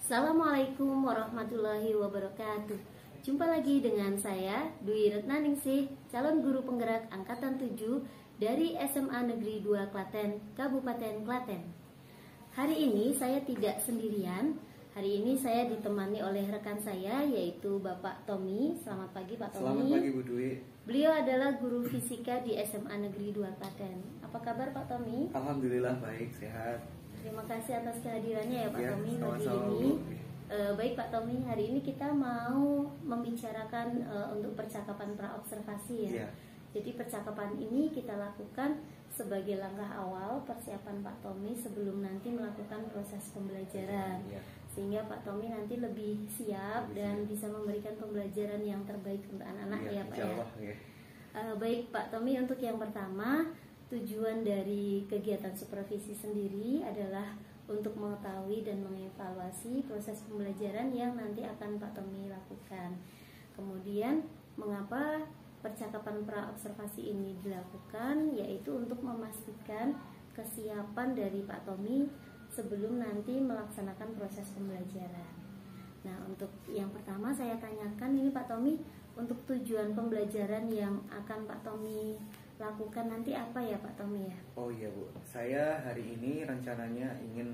Assalamualaikum warahmatullahi wabarakatuh. Jumpa lagi dengan saya Dwi Retnaningsih, calon guru penggerak angkatan 7 dari SMA Negeri 2 Klaten, Kabupaten Klaten. Hari ini saya tidak sendirian. Hari ini saya ditemani oleh rekan saya, yaitu Bapak Tommy. Selamat pagi Pak Tommy. Selamat pagi Bu Dwi. Beliau adalah guru fisika di SMA Negeri 2 Klaten. Apa kabar Pak Tommy? Alhamdulillah baik, sehat. Terima kasih atas kehadirannya ya Pak Ya, Tommy sama-sama, pagi ini. Bu. Baik Pak Tommy, hari ini kita mau membicarakan untuk percakapan praobservasi ya. Ya. Jadi percakapan ini kita lakukan sebagai langkah awal persiapan Pak Tommy sebelum nanti melakukan proses pembelajaran. Ya. Sehingga Pak Tommy nanti lebih siap dan bisa memberikan pembelajaran yang terbaik untuk anak-anak ya Pak ya. Insyaallah, ya. Baik Pak Tommy, untuk yang pertama, tujuan dari kegiatan supervisi sendiri adalah untuk mengetahui dan mengevaluasi proses pembelajaran yang nanti akan Pak Tommy lakukan. Kemudian, mengapa percakapan praobservasi ini dilakukan, yaitu untuk memastikan kesiapan dari Pak Tommy sebelum nanti melaksanakan proses pembelajaran. Nah, untuk yang pertama saya tanyakan ini Pak Tommy, untuk tujuan pembelajaran yang akan Pak Tommy lakukan nanti apa ya Pak Tommy ya? Oh iya Bu, saya hari ini rencananya ingin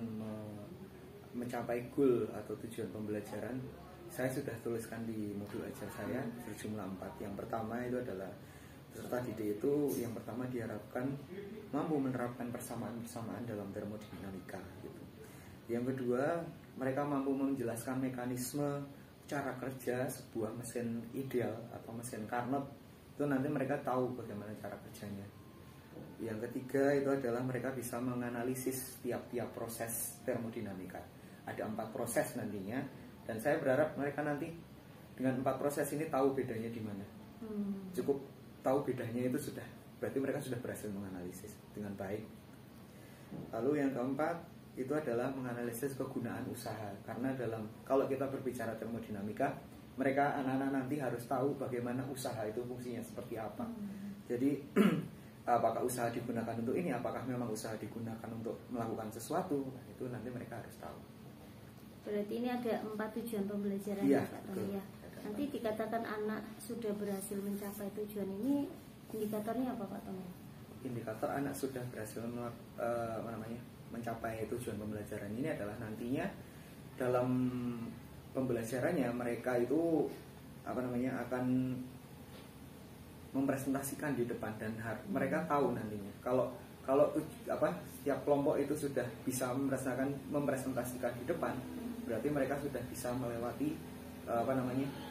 mencapai goal atau tujuan pembelajaran. Saya sudah tuliskan di modul ajar saya berjumlah 4. Yang pertama itu adalah peserta didik itu yang pertama diharapkan mampu menerapkan persamaan-persamaan dalam termodinamika gitu. Yang kedua, mereka mampu menjelaskan mekanisme cara kerja sebuah mesin ideal atau mesin Carnot. Itu nanti mereka tahu bagaimana cara kerjanya. Yang ketiga itu adalah mereka bisa menganalisis tiap-tiap proses termodinamika. Ada 4 proses nantinya, dan saya berharap mereka nanti dengan 4 proses ini tahu bedanya di mana. Cukup tahu bedanya itu sudah, berarti mereka sudah berhasil menganalisis dengan baik. Lalu yang keempat itu adalah menganalisis kegunaan usaha, karena kalau kita berbicara termodinamika, mereka anak-anak nanti harus tahu bagaimana usaha itu fungsinya seperti apa. Jadi apakah usaha digunakan untuk ini, apakah memang usaha digunakan untuk melakukan sesuatu, nah, itu nanti mereka harus tahu. Berarti ini ada 4 tujuan pembelajaran Ya, Pak Tommy ya. Nanti dikatakan anak sudah berhasil mencapai tujuan ini, indikatornya apa Pak Tommy? Indikator anak sudah berhasil mencapai tujuan pembelajaran ini adalah nantinya dalam pembelajarannya mereka itu akan mempresentasikan di depan, dan mereka tahu nantinya kalau setiap kelompok itu sudah bisa mempresentasikan di depan, berarti mereka sudah bisa melewati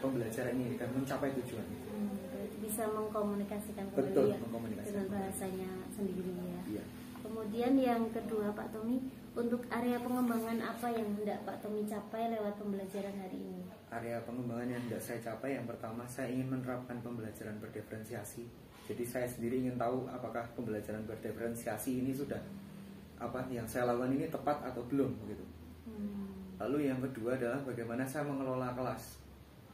pembelajaran ini dan mencapai tujuan itu. Berarti bisa mengkomunikasikan Betul, ya, mengkomunikasikan dengan bahasanya sendiri ya. Iya. Kemudian yang kedua Pak Tommy, untuk area pengembangan apa yang hendak Pak Tommy capai lewat pembelajaran hari ini? Area pengembangan yang hendak saya capai, yang pertama saya ingin menerapkan pembelajaran berdiferensiasi. Jadi saya sendiri ingin tahu apakah pembelajaran berdiferensiasi ini sudah yang saya lakukan ini tepat atau belum begitu. Lalu yang kedua adalah bagaimana saya mengelola kelas.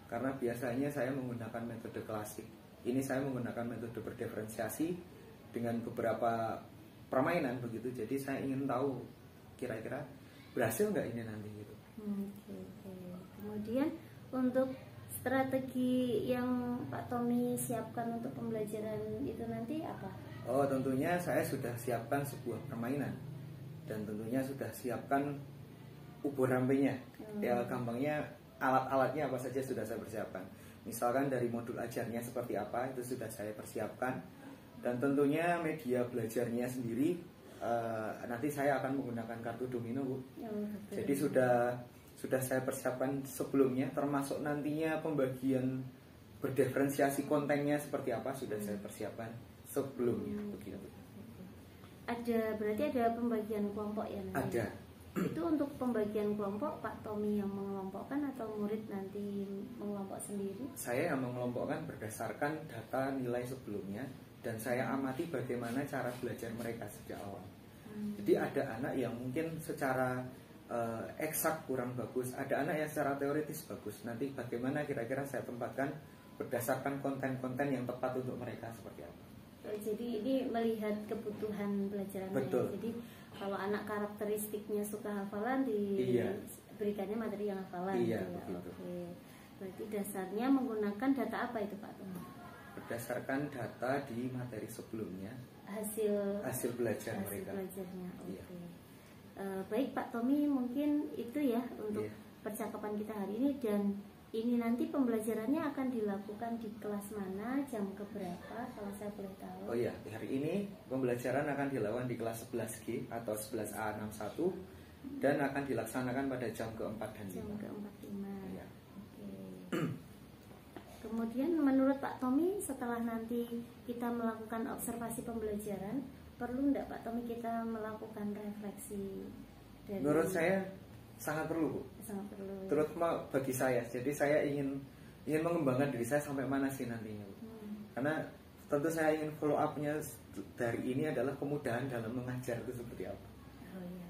Karena biasanya saya menggunakan metode klasik. Ini saya menggunakan metode berdiferensiasi dengan beberapa permainan begitu. Jadi saya ingin tahu kira-kira berhasil nggak ini nanti gitu. Oke. Kemudian untuk strategi yang Pak Tommy siapkan untuk pembelajaran itu nanti apa? Oh, tentunya saya sudah siapkan sebuah permainan, dan tentunya sudah siapkan ubur rampenya. Ya, gampangnya alat-alatnya apa saja sudah saya persiapkan. Misalkan dari modul ajarnya seperti apa, itu sudah saya persiapkan. Dan tentunya media belajarnya sendiri nanti saya akan menggunakan kartu domino, Bu. Jadi sudah saya persiapkan sebelumnya, termasuk nantinya pembagian berdiferensiasi kontennya seperti apa sudah saya persiapkan sebelumnya begitu. Berarti ada pembagian kelompok ya nanti? Ada. Itu untuk pembagian kelompok Pak Tommy yang mengelompokkan atau murid nanti mengelompok sendiri? Saya yang mengelompokkan berdasarkan data nilai sebelumnya, dan saya amati bagaimana cara belajar mereka sejak awal. Jadi ada anak yang mungkin secara eksak kurang bagus, ada anak yang secara teoritis bagus. Nanti bagaimana kira-kira saya tempatkan berdasarkan konten-konten yang tepat untuk mereka seperti apa. Jadi ini melihat kebutuhan pelajarannya. Betul. Jadi kalau anak karakteristiknya suka hafalan berikannya materi yang hafalan Iya, gitu ya. begitu. Oke. Berarti dasarnya menggunakan data apa itu Pak Tommy? Berdasarkan data di materi sebelumnya, Hasil belajar hasil mereka. belajarnya. Oke. Iya. Baik Pak Tommy, mungkin itu ya untuk Iya. percakapan kita hari ini, dan ini nanti pembelajarannya akan dilakukan di kelas mana, jam keberapa kalau saya boleh tahu? Oh iya, hari ini pembelajaran akan dilakukan di kelas 11G atau 11A61 dan akan dilaksanakan pada jam keempat dan Jam 5. keempat 5. Iya. Oke. Kemudian menurut Pak Tommy, setelah nanti kita melakukan observasi pembelajaran, perlu enggak Pak Tommy kita melakukan refleksi dari? Menurut saya sangat perlu, Bu. Sangat perlu. Terutama bagi saya. Jadi saya ingin mengembangkan diri saya sampai mana sih nantinya, Bu. Karena tentu saya ingin follow up-nya dari ini adalah kemudahan dalam mengajar itu seperti apa. Oh iya.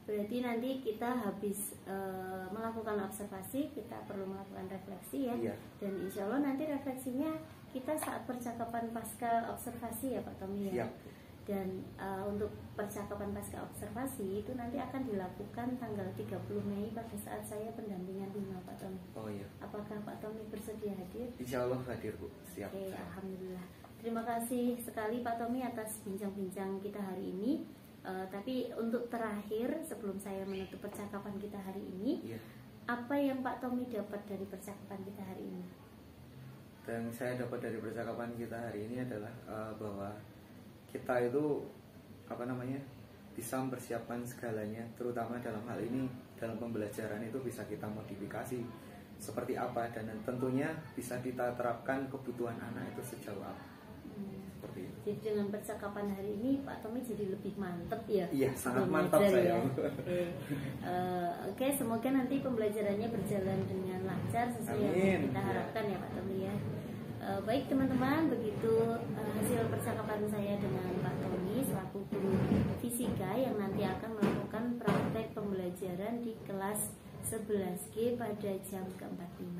Berarti nanti kita habis melakukan observasi, kita perlu melakukan refleksi ya. Iya. Dan insya Allah nanti refleksinya kita saat percakapan pasca observasi ya Pak Tommy ya. Siap. Dan untuk percakapan pasca observasi itu nanti akan dilakukan tanggal 30 Mei pada saat saya pendampingan 5 Pak Tommy. Oh iya. Apakah Pak Tommy bersedia hadir? Insya Allah hadir, Bu. Siap. Oke, alhamdulillah. Terima kasih sekali Pak Tommy atas bincang-bincang kita hari ini. Tapi untuk terakhir sebelum saya menutup percakapan kita hari ini, Iya. apa yang Pak Tommy dapat dari percakapan kita hari ini? Dan saya dapat dari percakapan kita hari ini adalah bahwa kita itu bisa mempersiapkan segalanya, terutama dalam hal ini dalam pembelajaran itu bisa kita modifikasi seperti apa, dan tentunya bisa kita terapkan kebutuhan anak itu sejauh apa. Seperti itu. Jadi dengan percakapan hari ini Pak Tommy jadi lebih mantep ya. Iya, sangat sebelum mantap belajar saya. ya. Oke, semoga nanti pembelajarannya berjalan dengan lancar sesuai yang Amin. kita harapkan ya Pak Tommy ya. Baik teman-teman, begitu hasil percakapan saya dengan Pak Tommy selaku guru fisika yang nanti akan melakukan praktek pembelajaran di kelas 11G pada jam ke-45.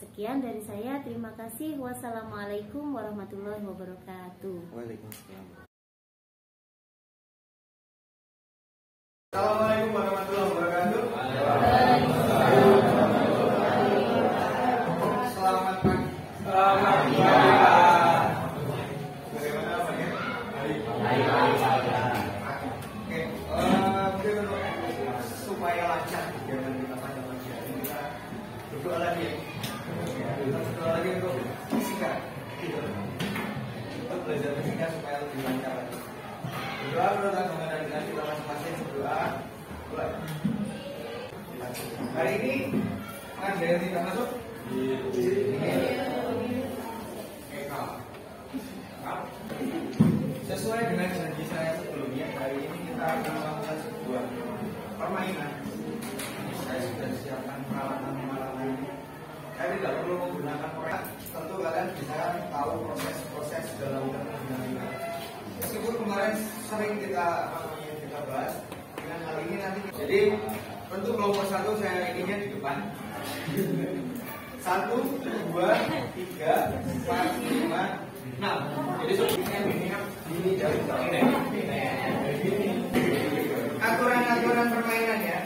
Sekian dari saya, terima kasih. Wassalamualaikum warahmatullahi wabarakatuh. Waalaikumsalam. Assalamualaikum warahmatullahi wabarakatuh. Selamat pagi. Bagaimana Pak ya? Oke, mungkin untuk supaya lancar jangan kita panjang-panjang, kita berdoa lagi ya. Kita berdoa lagi untuk fisika. Untuk belajar fisika supaya lebih lancar lagi. Berdoa menurut dengan kita masing-masing berdoa. Mulai. Hari ini ada yang tidak masuk? Sesuai dengan janji saya sebelumnya, hari ini kita akan melakukan sebuah permainan. Saya sudah siapkan peralatan ini. Saya tidak perlu menggunakan proyek. Tentu kalian bisa tahu proses dalam dinamika. Meskipun kemarin sering kita bahas, dengan hal ini nanti. Jadi tentu kelompok 1 saya ininya di depan. 1, 2, 3, 4, 5, 6. Jadi sebenarnya ini dari aturan permainan ya.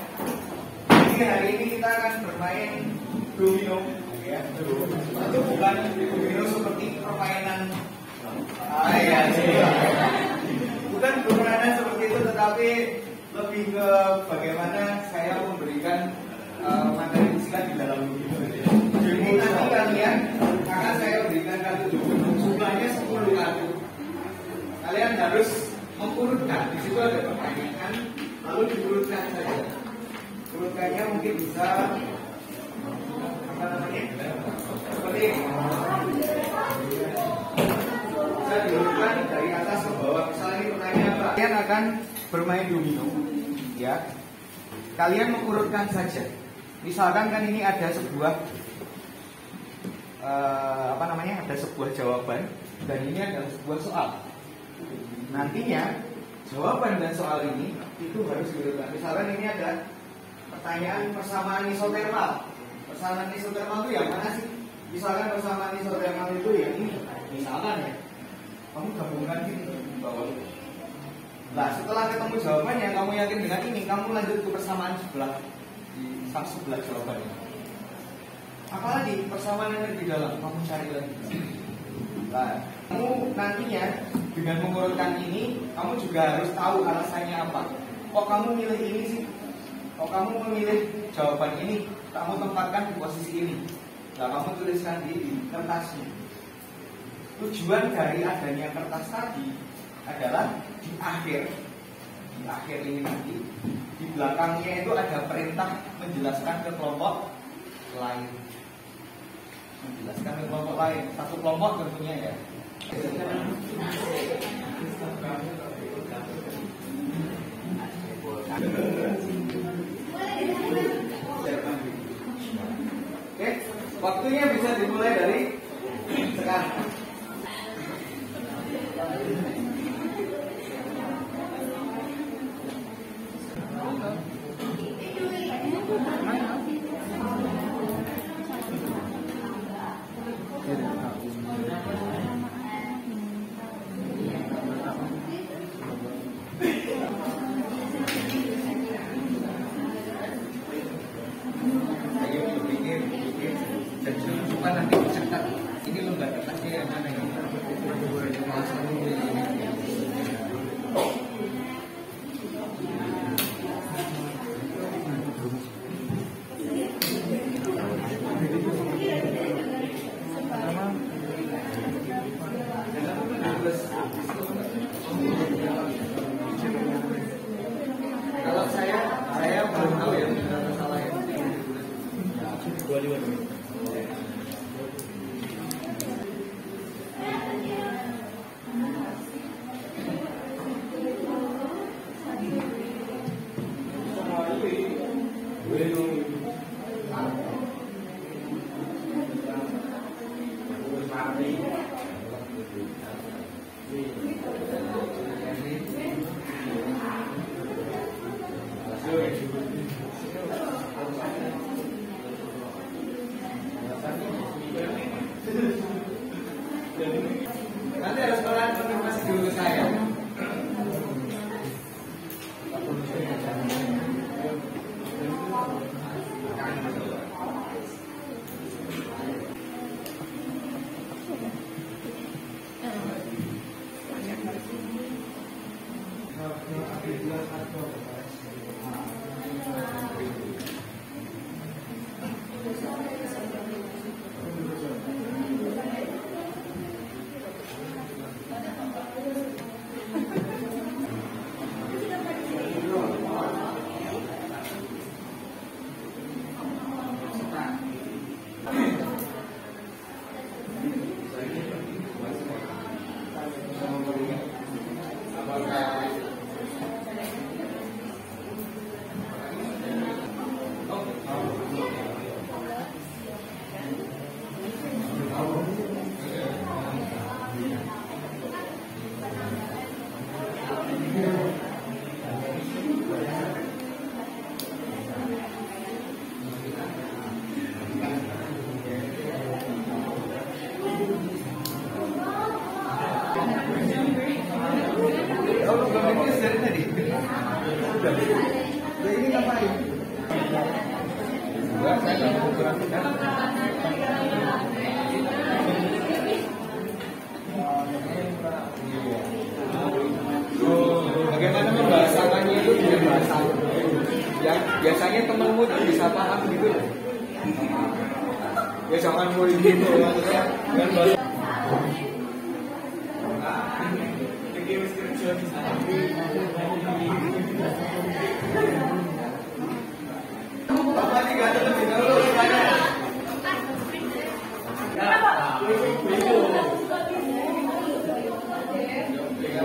Jadi hari ini kita akan bermain domino, ya. Itu bukan domino seperti permainan. Bukan permainan seperti itu, tetapi lebih ke bagaimana saya memberikan materi fisika di dalam domino. Jadi nanti kalian akan saya berikan kartu domino, jumlahnya 10 kartu. Kalian harus mengurutkan, di situ ada pertanyaan, lalu diurutkan saja. Urutkannya mungkin bisa seperti bisa diurutkan dari atas ke bawah. Misalnya ini pertanyaan apa? Kalian akan bermain domino, ya. Kalian mengurutkan saja. Misalkan kan ini ada sebuah ada sebuah jawaban dan ini adalah sebuah soal. Nantinya jawaban dan soal ini itu harus diurutkan. Misalkan ini ada pertanyaan persamaan isotermal. Persamaan isotermal itu yang mana sih? Misalkan persamaan isotermal itu yang ini. Misalkan ya, kamu gabungkan ini di bawah. Nah, setelah ketemu jawabannya, kamu yakin dengan ini, kamu lanjut ke persamaan sebelah. di sebelah jawaban ini. Apalagi persamaan yang ada di dalam, kamu cari lagi. Nah, kamu nantinya dengan mengurutkan ini, kamu juga harus tahu alasannya apa. Kok kamu milih ini sih? Kok kamu memilih jawaban ini? Kamu tempatkan di posisi ini. Nah, kamu tuliskan di kertasnya. Tujuan dari adanya kertas tadi adalah di akhir ini nanti, di belakangnya itu ada perintah menjelaskan ke kelompok lain. Menjelaskan ke kelompok lain, satu kelompok tentunya ya. Oke, waktunya bisa dimulai dari sekarang. Nanti dicetak. Ini lembar kertasnya yang mana ini? Kalau saya belum tahu ya salah ya. 25. Nanti harus konfirmasi dulu saya. Ini ngapain? Enggak, saya nggak mau perhatikan. Bagaimana membahasakannya itu dengan bahasa yang biasanya temanmu tuh bisa paham gitu. Ya jangan mulai gitu maksudnya dengan bahasa.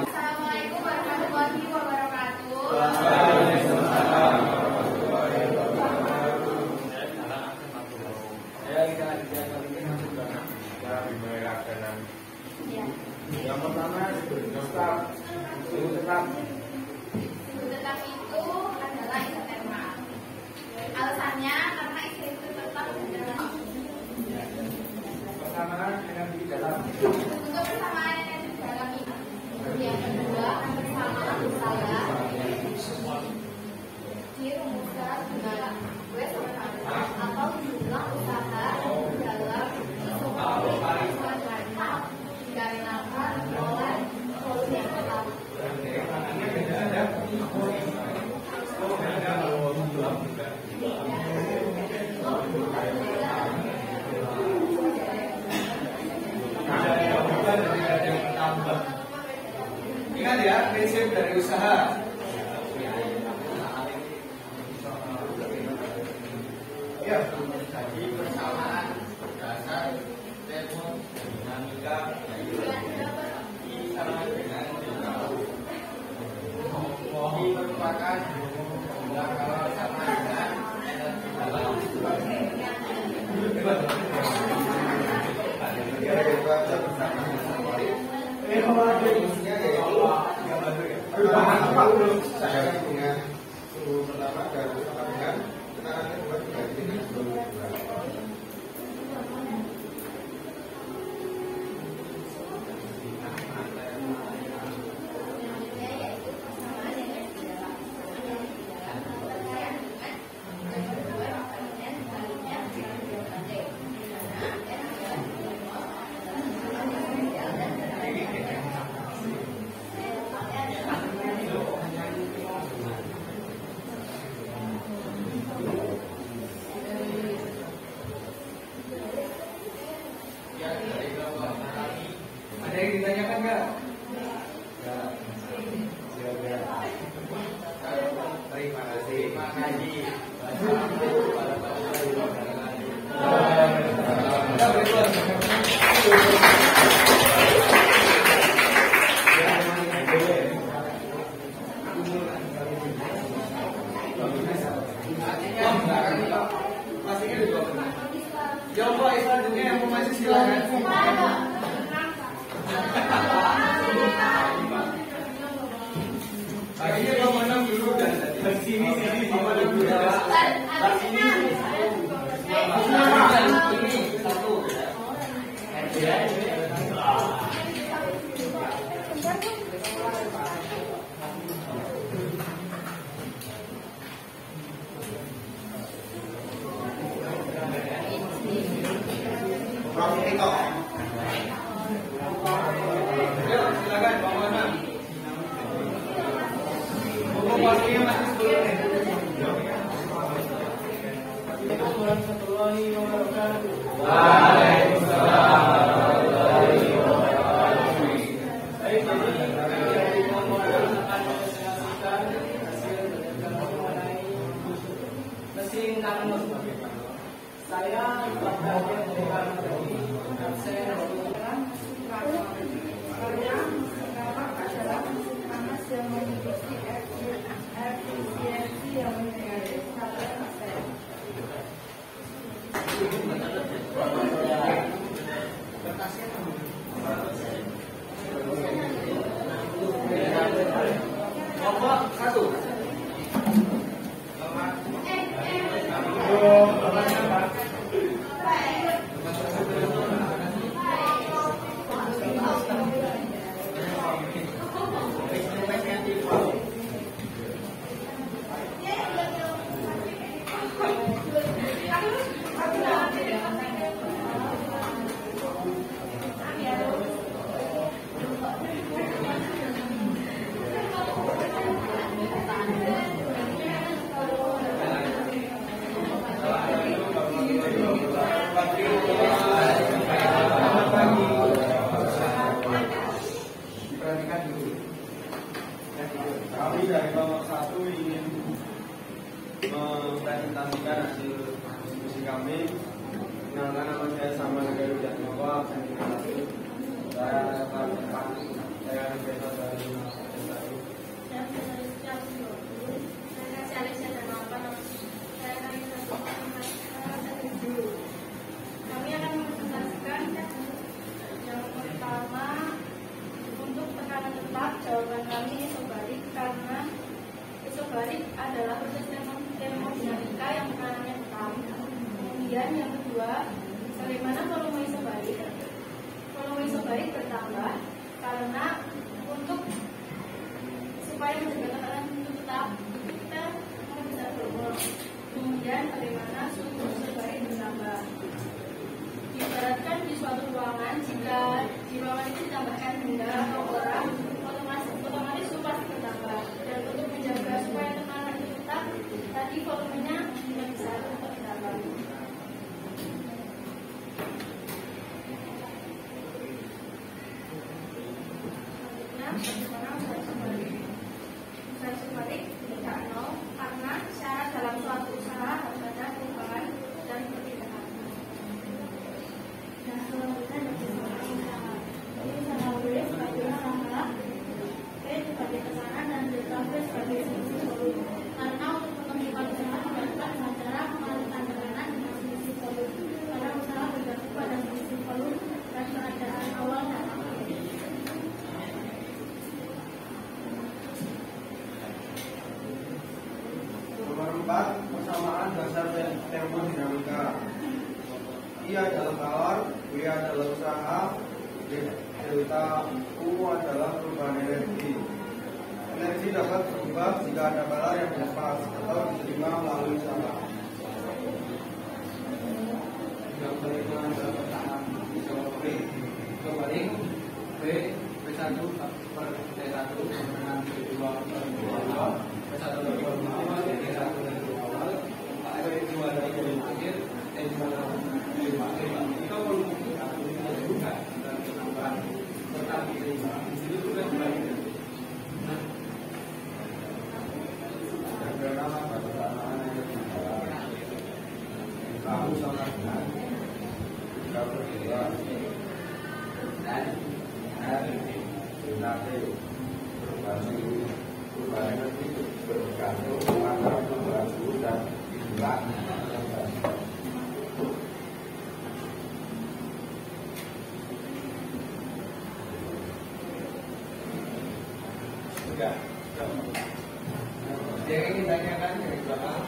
Assalamualaikum warahmatullahi wabarakatuh. Yang pertama, tetap. Suhu tetap itu adalah isotermal. Alasannya karena itu tetap adalah persamaan energi dalam. untuk persamaan energi dalam ini. Yang kedua, persamaan saya dirumuskan dengan W Ingat ya, prinsip dari usaha. Ya, jadi persamaan berdasar termodinamika sama dengan ini merupakan jumlah kalau sama dengan saya dengan suhu pertama dan sama dengan tekanan kedua dibagi dengan suhu kedua. Ada yang ditanyakan nggak? Terima kasih. Terima kasih. Coba selanjutnya yang mau masih silakan. Akhirnya kamu menang dulu dan sini sama dulu ya. Sini. Ini satu. Silakan Bang Mana. Waktunya masih 10 menit. Kami dari kelompok 1 ingin mempresentasikan hasil diskusi kami. Kenalkan, nama saya Sama Negara Jatmoko. Saya investor dari Kami akan mempresentasikan yang pertama untuk tekanan tetap. Jawaban kami isobalik karena isobalik adalah proses termodinamika yang tekanannya tetap. Kemudian yang kedua, bagaimana volume isobalik? Volume isobalik bertambah karena untuk supaya menjaga tekanan itu tetap kita bisa volume. Kemudian bagaimana suhu isobalik bertambah? Diibaratkan di suatu ruangan, jika di ruangan itu ditambahkan benda atau orang, otomatis suhu pasti bertambah. Dan untuk menjaga supaya tekanan itu tetap, tadi volumenya tidak bisa untuk ditambah. Selanjutnya, bagaimana keempat, persamaan dasar termodinamika. I adalah tawar, W adalah usaha, delta U adalah perubahan energi. Energi dapat berubah jika ada kala yang lepas atau diterima melalui usaha. Yang beriman adalah pertahanan kembali P1 per T1 dengan P2 per P2 P1 per P2 T1 dari awal P2 dari akhir T2 dari akhir itu perlu kita buka dan penambahan tetapi itu juga kembali dan bernama pertahanan kamu sama dengan kita berdua dan nanti perubahan itu bergantung pada perubahan suhu dan jumlah. Sudah. Yang ingin ditanyakan dari belakang,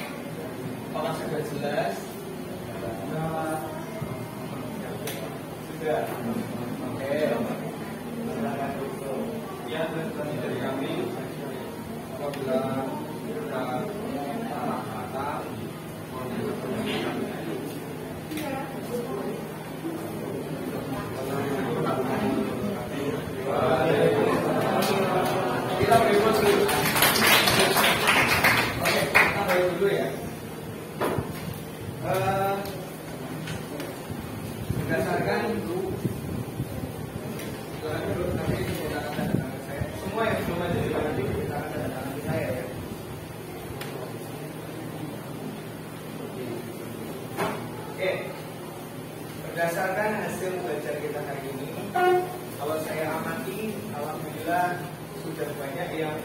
apakah sudah jelas? Sudah. Oke. Ya, tadi dari kami apabila kita salah kata kita bebas dulu. Oke, kita balik dulu ya. Berdasarkan semua yang belum ada di nanti kita akan tanda tangan saya ya. Oke, berdasarkan hasil belajar kita hari ini, kalau saya amati, alhamdulillah sudah banyak yang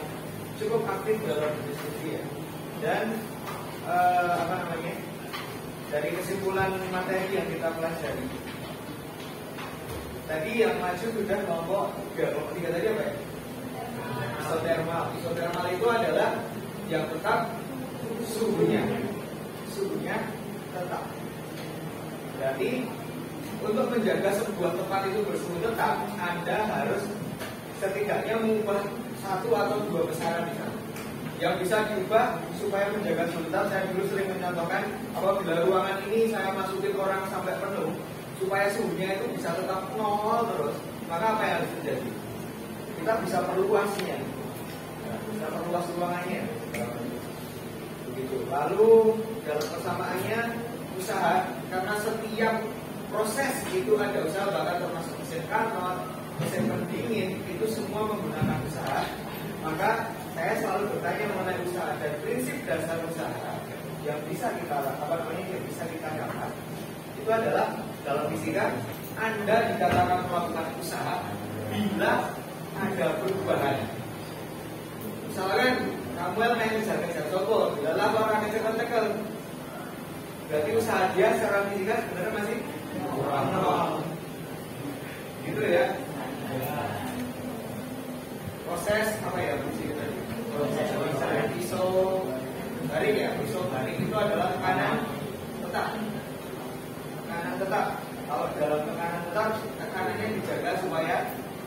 cukup aktif dalam diskusi ya. Dan dari kesimpulan materi yang kita pelajari, tadi yang maju sudah kelompok 3 tadi apa ya? Isotermal. Isotermal itu adalah yang tetap suhunya tetap. Berarti untuk menjaga sebuah tempat itu bersuhu tetap, Anda harus setidaknya mengubah 1 atau 2 besaran di sana. Yang bisa diubah supaya menjaga suhu tetap. Saya dulu sering mencontohkan apabila ruangan ini saya masukin orang sampai penuh, supaya suhunya itu bisa tetap 0 terus, maka apa yang harus terjadi? Kita bisa perluasnya, kita perluas ruangannya. Begitu. Lalu dalam persamaannya usaha, karena setiap proses itu ada usaha, bahkan termasuk mesin Carnot, mesin pendingin itu semua menggunakan usaha. Maka saya selalu bertanya mengenai usaha dan prinsip dasar usaha yang bisa kita yang bisa kita dapat itu adalah dalam fisika Anda dikatakan melakukan usaha bila ada perubahan. Misalkan Samuel main kejar-kejar Sopo, bila orang kejar-kejar, berarti usaha dia secara fisika sebenarnya masih kurang. Gitu ya. Proses apa ya fisika tadi? Proses isobarik ya. Isobarik itu adalah tekanan tetap. Tekanan tetap. Kalau dalam tekanan tetap, tekanannya dijaga supaya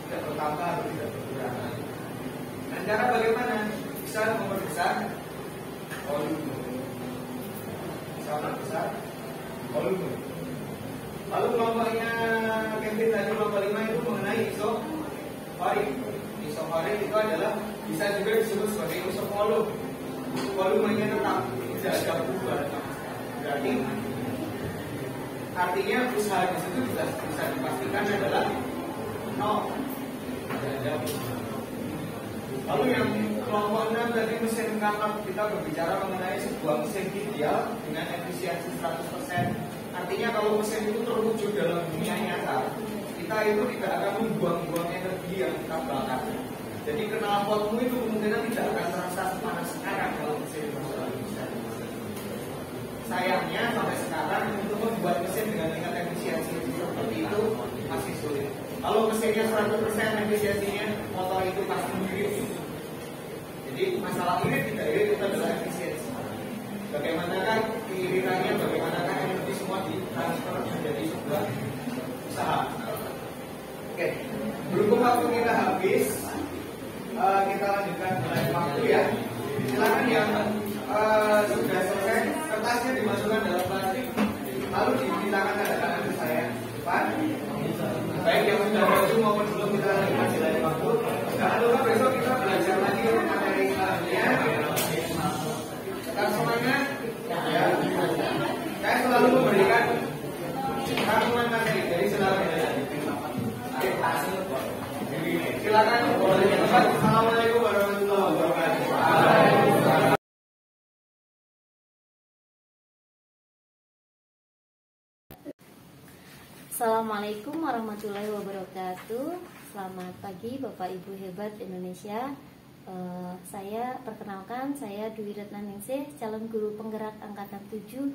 tidak bertambah atau tidak berkurang. Dan cara bagaimana bisa memperbesar volume? Bisa memperbesar volume. Lalu kelompoknya Kevin tadi kelompok 5 itu mengenai isobarik. Isobarik itu adalah bisa juga disebut sebagai isovolume. Volumenya tetap, tidak ada perubahan. Berarti artinya usaha di situ bisa dipastikan adalah 0. Lalu yang kelompok 6 tadi mesin Carnot, kita berbicara mengenai sebuah mesin ideal dengan efisiensi 100%. Artinya kalau mesin itu terwujud dalam dunia nyata, kita itu tidak akan membuang-buang energi yang kita bakar. Jadi knalpotmu itu kemungkinan tidak akan terasa sepanas sekarang kalau mesin Indonesia. Sayangnya sampai sekarang untuk membuat mesin dengan tingkat efisiensi seperti itu masih sulit. Kalau mesinnya 100% efisiensinya, motor itu pasti irit. Jadi masalah irit tidak irit itu adalah efisiensi. bagaimanakah keiringannya, bagaimanakah energi semua ditransfer menjadi sebuah usaha. Oke, berhubung waktu kita habis, kita lanjutkan dengan waktu ya. Silakan yang sudah selesai, kertasnya dimasukkan dalam plastik, lalu dimintakan tanda tangan ke saya depan. Baik yang sudah maju maupun belum, kita lanjutkan selain waktu. Jangan lupa besok kita belajar lagi untuk materi selanjutnya. Tetap semangat ya. Saya selalu memberikan rangkuman materi dari selalu. Silakan. Assalamualaikum warahmatullahi wabarakatuh. Assalamualaikum warahmatullahi wabarakatuh. Selamat pagi Bapak Ibu hebat Indonesia. Saya perkenalkan, saya Dwi Retna Ningsih, calon guru penggerak angkatan 7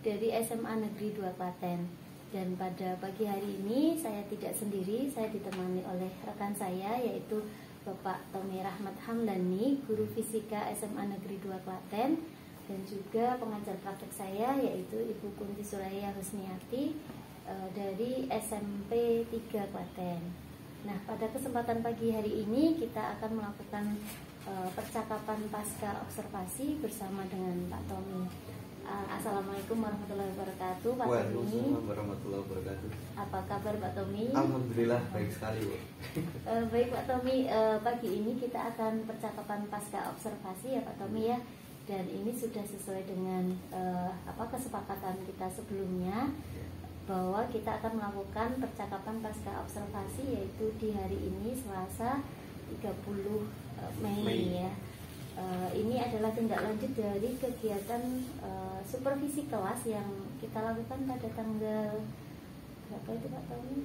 dari SMA Negeri 2 Klaten. Dan pada pagi hari ini saya tidak sendiri, saya ditemani oleh rekan saya yaitu Bapak Tommy Rahmat Hamdani, guru fisika SMA Negeri 2 Klaten, dan juga pengajar praktek saya yaitu Ibu Kunti Suraya Husniati dari SMP 3 Klaten. Nah, pada kesempatan pagi hari ini kita akan melakukan percakapan pasca observasi bersama dengan Pak Tommy. Assalamualaikum warahmatullahi wabarakatuh, Pak Tommy. Waalaikumsalam warahmatullahi wabarakatuh. Apa kabar Pak Tommy? Alhamdulillah baik sekali, Bu. Baik Pak Tommy, pagi ini kita akan percakapan pasca observasi ya Pak Tommy ya. Dan ini sudah sesuai dengan kesepakatan kita sebelumnya, bahwa kita akan melakukan percakapan pasca observasi yaitu di hari ini Selasa 30 Mei ya. Ini adalah tindak lanjut dari kegiatan supervisi kelas yang kita lakukan pada tanggal berapa itu Pak Tommy?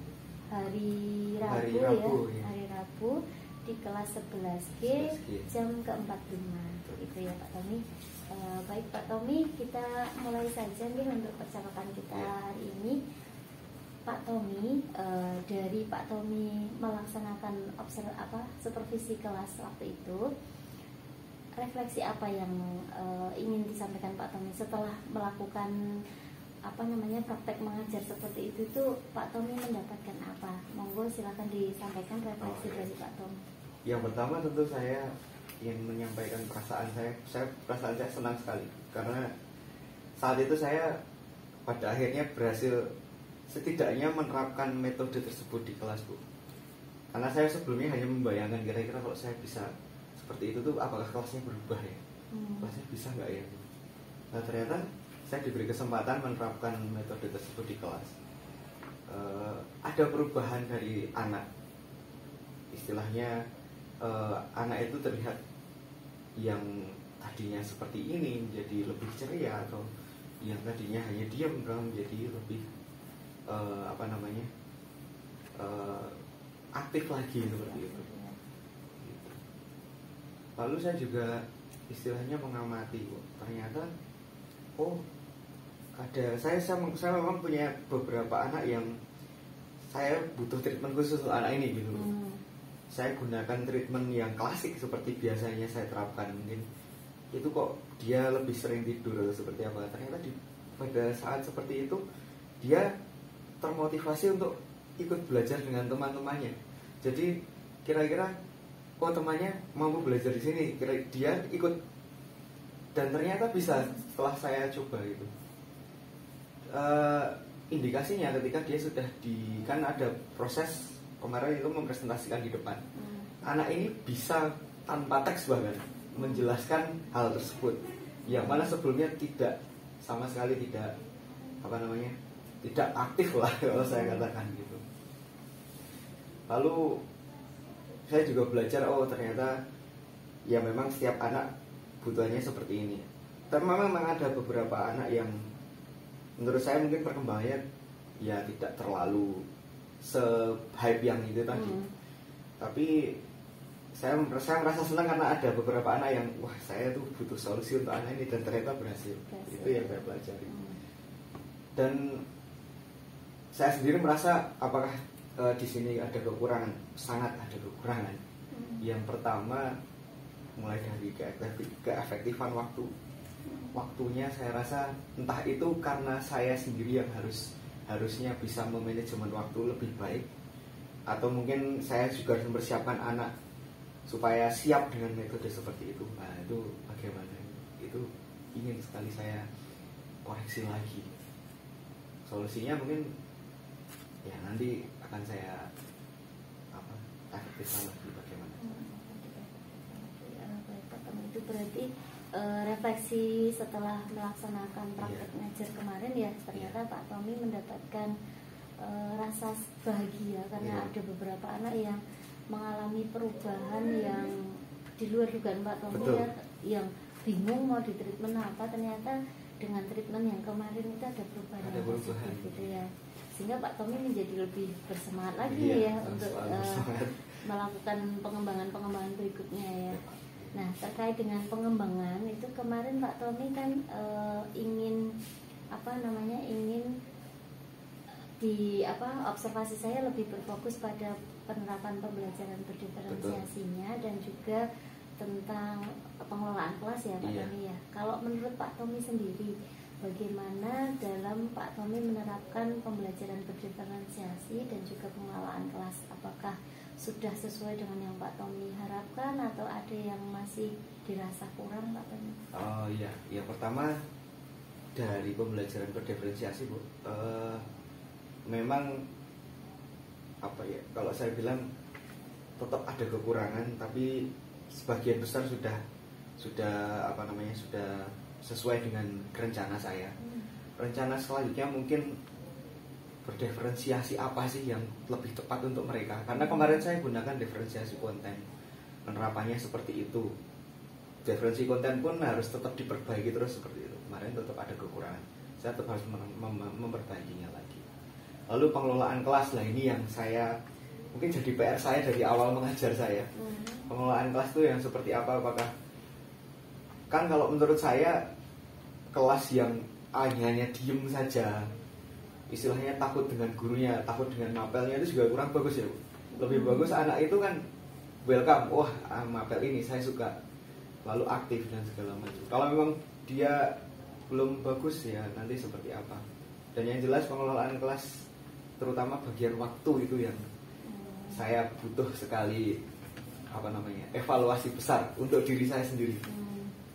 Hari Rabu ya. Hari Rabu di kelas 11G jam ke-45 itu ya Pak Tommy. Baik Pak Tommy, kita mulai saja nih untuk percakapan kita hari ini. Pak Tommy, dari Pak Tommy melaksanakan supervisi kelas waktu itu, refleksi apa yang ingin disampaikan Pak Tommy setelah melakukan praktek mengajar seperti itu tuh Pak Tommy mendapatkan apa? Monggo silakan disampaikan refleksi dari Pak Tommy. Yang pertama tentu saya ingin menyampaikan perasaan perasaan saya senang sekali karena saat itu saya pada akhirnya berhasil setidaknya menerapkan metode tersebut di kelas, Bu. Karena saya sebelumnya hanya membayangkan kira-kira kalau saya bisa seperti itu tuh apakah kelasnya berubah ya? Kelasnya bisa nggak ya? Nah ternyata saya diberi kesempatan menerapkan metode tersebut di kelas. Ada perubahan dari anak, istilahnya anak itu terlihat yang tadinya seperti ini menjadi lebih ceria, atau yang tadinya hanya diam menjadi lebih aktif lagi seperti itu. Lalu saya juga istilahnya mengamati, ternyata saya memang punya beberapa anak yang saya butuh treatment khusus untuk anak ini gitu. Saya gunakan treatment yang klasik seperti biasanya saya terapkan, mungkin itu kok dia lebih sering tidur atau seperti apa. Ternyata pada saat seperti itu dia termotivasi untuk ikut belajar dengan teman-temannya. Jadi kira-kira temannya mampu belajar di sini, dia ikut, dan ternyata bisa setelah saya coba itu. Indikasinya ketika dia sudah kan ada proses kemarin itu mempresentasikan di depan. Anak ini bisa tanpa teks bahkan menjelaskan hal tersebut, yang mana sebelumnya tidak sama sekali tidak aktif lah kalau saya katakan gitu. Lalu saya juga belajar ternyata ya memang setiap anak butuhannya seperti ini. Tapi memang ada beberapa anak yang menurut saya mungkin perkembangannya ya tidak terlalu se-hype yang itu tadi. Tapi saya merasa senang karena ada beberapa anak yang saya tuh butuh solusi untuk anak ini dan ternyata berhasil. Itu yang saya pelajari. Dan saya sendiri merasa apakah di sini ada kekurangan, sangat ada kekurangan. Yang pertama mulai dari keefektifan waktu. waktunya saya rasa entah itu karena saya sendiri yang harusnya bisa memanajemen waktu lebih baik, atau mungkin saya juga harus mempersiapkan anak supaya siap dengan metode seperti itu. Nah itu bagaimana? Itu ingin sekali saya koreksi lagi. Solusinya mungkin ya nanti akan saya efektifkan lagi bagaimana. Itu berarti refleksi setelah melaksanakan praktek ngajar kemarin ya, ternyata Pak Tommy mendapatkan rasa bahagia karena ada beberapa anak yang mengalami perubahan yang di luar dugaan Pak Tommy ya, yang bingung mau di treatment apa, ternyata dengan treatment yang kemarin itu ada perubahan yang positif gitu ya, sehingga Pak Tommy menjadi lebih bersemangat lagi ya untuk melakukan pengembangan berikutnya ya. Nah, terkait dengan pengembangan itu kemarin Pak Tommy kan ingin observasi saya lebih berfokus pada penerapan pembelajaran berdiferensiasinya dan juga tentang pengelolaan kelas ya Pak Tommy ya. Kalau menurut Pak Tommy sendiri, bagaimana dalam Pak Tommy menerapkan pembelajaran berdiferensiasi dan juga pengelolaan kelas? Apakah sudah sesuai dengan yang Pak Tommy harapkan atau ada yang masih dirasa kurang Pak Tommy? Oh iya, yang pertama dari pembelajaran berdiferensiasi Bu, memang kalau saya bilang tetap ada kekurangan, tapi sebagian besar sudah sesuai dengan rencana saya. Rencana selanjutnya mungkin berdiferensiasi apa sih yang lebih tepat untuk mereka, karena kemarin saya gunakan diferensiasi konten, penerapannya seperti itu. Diferensi konten pun harus tetap diperbaiki terus seperti itu. Kemarin tetap ada kekurangan, saya tetap harus memperbaikinya lagi. Lalu pengelolaan kelas lah, ini yang saya mungkin jadi PR saya dari awal mengajar saya. Pengelolaan kelas itu yang seperti apa? Apakah kan kalau menurut saya kelas yang hanya diem saja, istilahnya takut dengan gurunya, takut dengan mapelnya, itu juga kurang bagus ya Bu. Lebih bagus anak itu kan welcome, wah mapel ini saya suka, lalu aktif dan segala macam. Kalau memang dia belum bagus ya nanti seperti apa. Dan yang jelas pengelolaan kelas, terutama bagian waktu itu yang saya butuh sekali evaluasi besar untuk diri saya sendiri.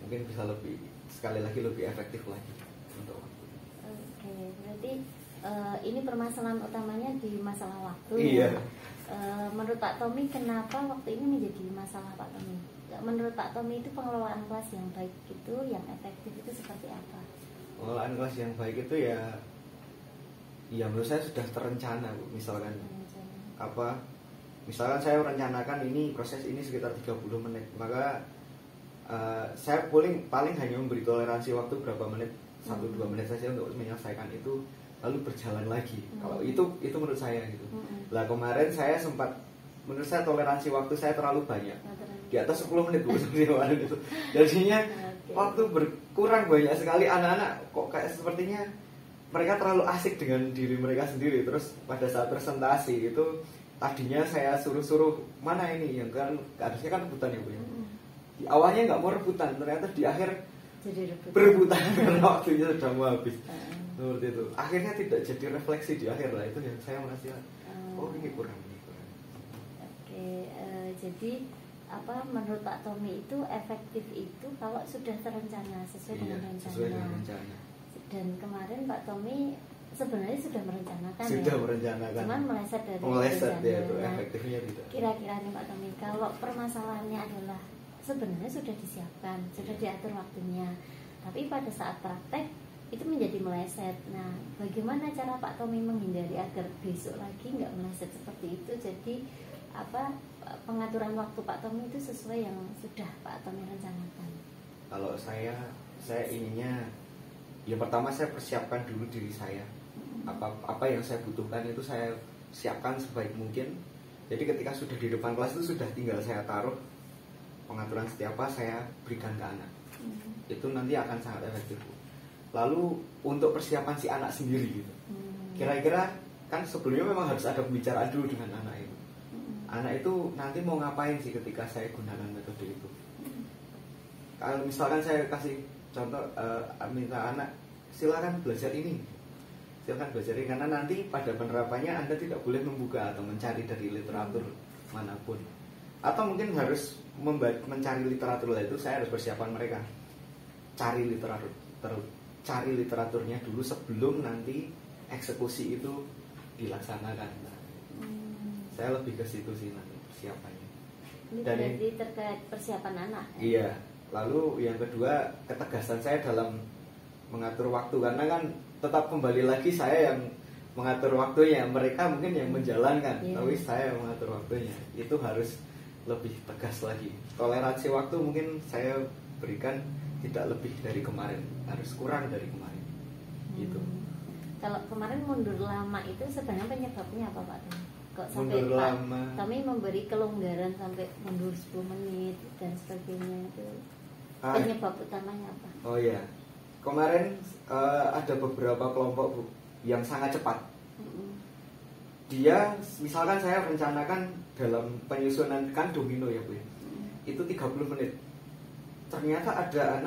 Mungkin bisa sekali lagi lebih efektif lagi untuk waktu. Oke, berarti ini permasalahan utamanya di masalah waktu. Iya. Ya. Menurut Pak Tommy, kenapa waktu ini menjadi masalah Pak Tommy? Menurut Pak Tommy itu pengelolaan kelas yang baik itu, yang efektif itu seperti apa? Pengelolaan kelas yang baik itu ya menurut saya sudah terencana Bu. Misalkan misalkan saya merencanakan ini proses ini sekitar 30 menit, maka saya paling hanya memberi toleransi waktu berapa menit, 1-2 menit saja untuk menyelesaikan itu, lalu berjalan lagi. Kalau itu menurut saya gitu. Lah kemarin saya menurut saya toleransi waktu saya terlalu banyak, di atas 10 menit Bu kemarin itu. Jadinya waktu berkurang banyak sekali. Anak-anak kok kayak sepertinya mereka terlalu asik dengan diri mereka sendiri. Terus pada saat presentasi itu tadinya saya suruh mana ini yang kan harusnya kan rebutan ya Bu ya. Di awalnya nggak mau rebutan, ternyata di akhir jadi berebutan karena waktunya sudah mau habis. Seperti itu. Akhirnya tidak jadi refleksi di akhir lah, itu yang saya merasa ini kurang. Oke, jadi menurut Pak Tommy itu efektif itu kalau sudah terencana sesuai dengan rencana. Dan kemarin Pak Tommy sebenarnya sudah merencanakan. Cuman meleset dari ya, itu efektifnya tidak. Kira-kira nih Pak Tommy, kalau permasalahannya adalah sebenarnya sudah disiapkan, sudah diatur waktunya, tapi pada saat praktek itu menjadi meleset. Nah, bagaimana cara Pak Tommy menghindari agar besok lagi nggak meleset seperti itu? Jadi pengaturan waktu Pak Tommy itu sesuai yang sudah Pak Tommy rencanakan. Kalau saya inginnya ya pertama saya persiapkan dulu diri saya. Apa yang saya butuhkan itu saya siapkan sebaik mungkin. Jadi ketika sudah di depan kelas itu sudah tinggal saya taruh pengaturan setiap apa saya berikan ke anak. Itu nanti akan sangat efektif. Lalu untuk persiapan si anak sendiri gitu. Kira-kira kan sebelumnya memang harus ada pembicaraan dulu dengan anak itu. Anak itu nanti mau ngapain sih ketika saya gunakan metode itu. Kalau misalkan saya kasih contoh minta anak silakan belajar ini, karena nanti pada penerapannya Anda tidak boleh membuka atau mencari dari literatur manapun, atau mungkin harus mencari literatur itu saya harus persiapan mereka cari literaturnya dulu sebelum nanti eksekusi itu dilaksanakan. Saya lebih ke situ sih nanti persiapannya. Ini berarti terkait persiapan anak ya? Iya. Lalu yang kedua, ketegasan saya dalam mengatur waktu, karena kan tetap kembali lagi saya yang mengatur waktunya, mereka mungkin yang menjalankan, tapi saya yang mengatur waktunya. Itu harus lebih tegas lagi. Toleransi waktu mungkin saya berikan tidak lebih dari kemarin, harus kurang dari kemarin. Gitu. Kalau kemarin mundur lama itu sebenarnya penyebabnya apa Pak? Kok sampai Mundur Pak lama. Tommy memberi kelonggaran sampai mundur 10 menit dan sebagainya itu penyebab utamanya apa? Oh iya, kemarin ada beberapa kelompok Bu yang sangat cepat. Dia misalkan saya rencanakan dalam penyusunan kan domino ya Bu, itu 30 menit. Ternyata ada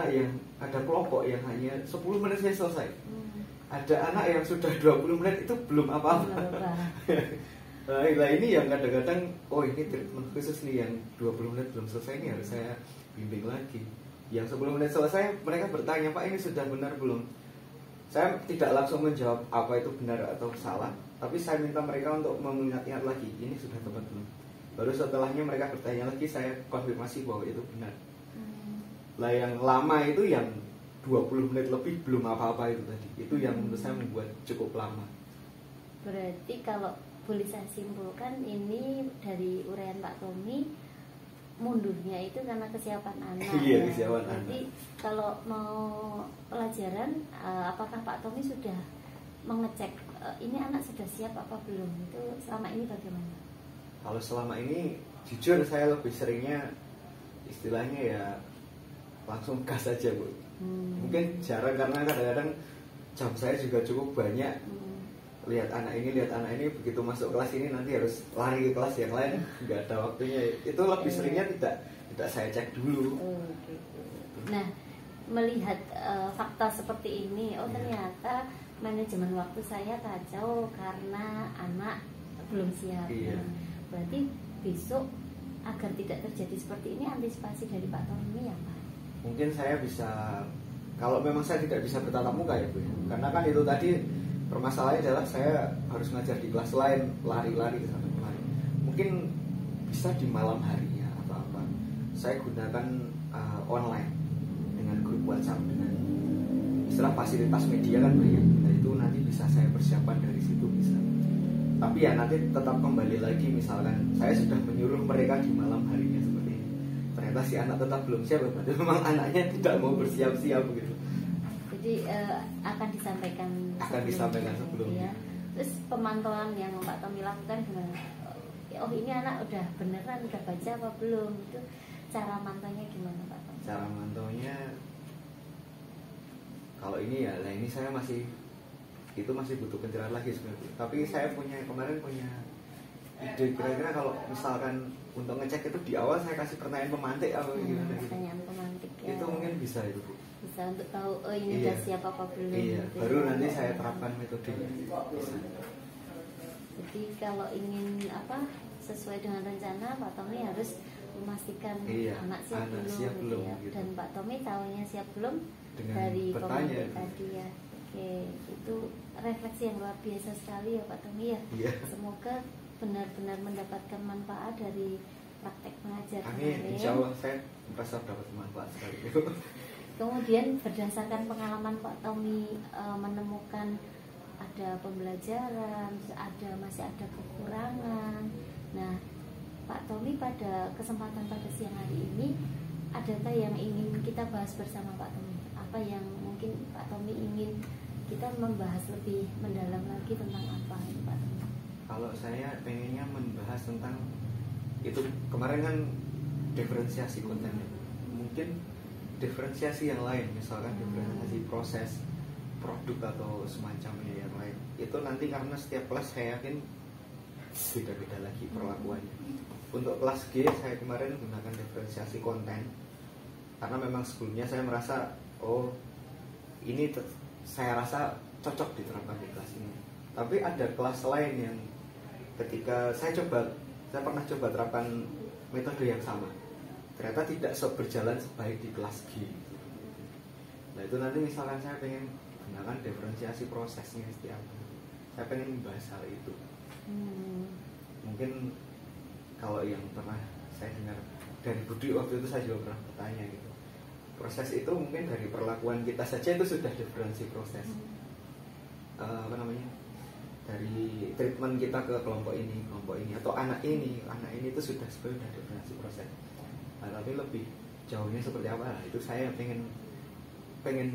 kelompok yang hanya 10 menit saya selesai. Ada anak yang sudah 20 menit itu belum apa-apa. Nah ini yang kadang-kadang, oh ini treatment khusus nih, yang 20 menit belum selesai, ini harus saya bimbing lagi. Yang 10 menit selesai, mereka bertanya, Pak ini sudah benar belum? Saya tidak langsung menjawab apa itu benar atau salah, tapi saya minta mereka untuk mengingat-ingat lagi, ini sudah tepat belum? Baru setelahnya mereka bertanya lagi, saya konfirmasi bahwa itu benar. Lah yang lama itu yang 20 menit lebih belum apa-apa itu tadi. Itu yang menurut saya membuat cukup lama. Berarti kalau boleh saya simpulkan, ini dari uraian Pak Tommy, mundurnya itu karena kesiapan anak. Iya, kesiapan anak. Jadi kalau mau pelajaran, apakah Pak Tommy sudah mengecek ini anak sudah siap apa belum? Itu selama ini bagaimana? Kalau selama ini jujur saya lebih seringnya istilahnya ya langsung gas aja Bu. Mungkin jarang karena kadang-kadang jam saya juga cukup banyak. Lihat anak ini begitu masuk kelas ini nanti harus lari ke kelas yang lain, nggak ada waktunya. Itu lebih seringnya tidak saya cek dulu. Gitu. Nah, melihat fakta seperti ini, ternyata manajemen waktu saya kacau karena anak belum siap. Berarti besok agar tidak terjadi seperti ini, antisipasi dari Pak Tommy apa? Mungkin saya bisa, kalau memang saya tidak bisa bertatap muka ya Bu, karena kan itu tadi permasalahannya adalah saya harus ngajar di kelas lain, lari-lari ke sana kemari. Mungkin bisa di malam harinya atau apa. Saya gunakan online dengan grup WhatsApp dengan istilah fasilitas media kan Bu ya. Nah itu nanti bisa saya persiapan dari situ bisa. Tapi ya nanti tetap kembali lagi, misalkan saya sudah menyuruh mereka di malam harinya seperti ini. Ternyata si anak tetap belum siap, berarti memang anaknya tidak mau bersiap-siap begitu. Jadi akan disampaikan sebelumnya. Terus pemantauan yang Pak Tommy lakukan gimana? Oh ini anak udah beneran udah baca apa belum? Itu cara mantaunya gimana Pak Tommy? Cara mantaunya kalau ini ya, ini saya masih butuh pencerahan lagi sebenarnya. Tapi saya kemarin punya ide kira-kira kalau misalkan untuk ngecek itu di awal saya kasih pertanyaan pemantik atau gimana gitu. Pertanyaan pemantik ya. Itu mungkin bisa itu Bu. Bisa untuk tahu ini udah siap apa belum. Iya, gitu. Baru nanti saya terapkan metodenya. Bisa. Jadi kalau ingin sesuai dengan rencana, Pak Tommy harus memastikan anak siap belum ya. Gitu. Dan Pak Tommy tahunya siap belum dengan dari pemantik tadi ya. Oke, itu refleksi yang luar biasa sekali ya Pak Tommy ya. Iya. Semoga benar-benar mendapatkan manfaat dari praktek mengajar. Amin. Insya Allah saya merasa dapat manfaat sekali. Kemudian berdasarkan pengalaman Pak Tommy menemukan ada pembelajaran, masih ada kekurangan. Nah, Pak Tommy pada kesempatan pada siang hari ini, adakah yang ingin kita bahas bersama Pak Tommy? Apa yang mungkin Pak Tommy ingin kita membahas lebih mendalam lagi tentang apa ini Pak Tommy? Kalau saya pengennya membahas tentang itu kemarin kan diferensiasi kontennya. Mungkin diferensiasi yang lain, misalkan diferensiasi proses produk atau semacamnya yang lain. Itu nanti karena setiap kelas saya yakin beda-beda lagi perlakuannya. Untuk kelas G saya kemarin gunakan diferensiasi konten karena memang sebelumnya saya merasa oh ini saya rasa cocok diterapkan di kelas ini. Tapi ada kelas lain yang ketika saya pernah coba terapkan metode yang sama, ternyata tidak berjalan sebaik di kelas G. Nah itu nanti misalkan saya pengen gunakan diferensiasi prosesnya seperti apa, saya pengen membahas hal itu. Mungkin kalau yang pernah saya dengar dari Budi waktu itu, saya juga pernah bertanya gitu, proses itu mungkin dari perlakuan kita saja itu sudah diferensi proses. Dari treatment kita ke kelompok ini atau anak ini itu sudah sebenarnya diferensi proses. Nah, tapi lebih jauhnya seperti apa? Nah, itu saya pengen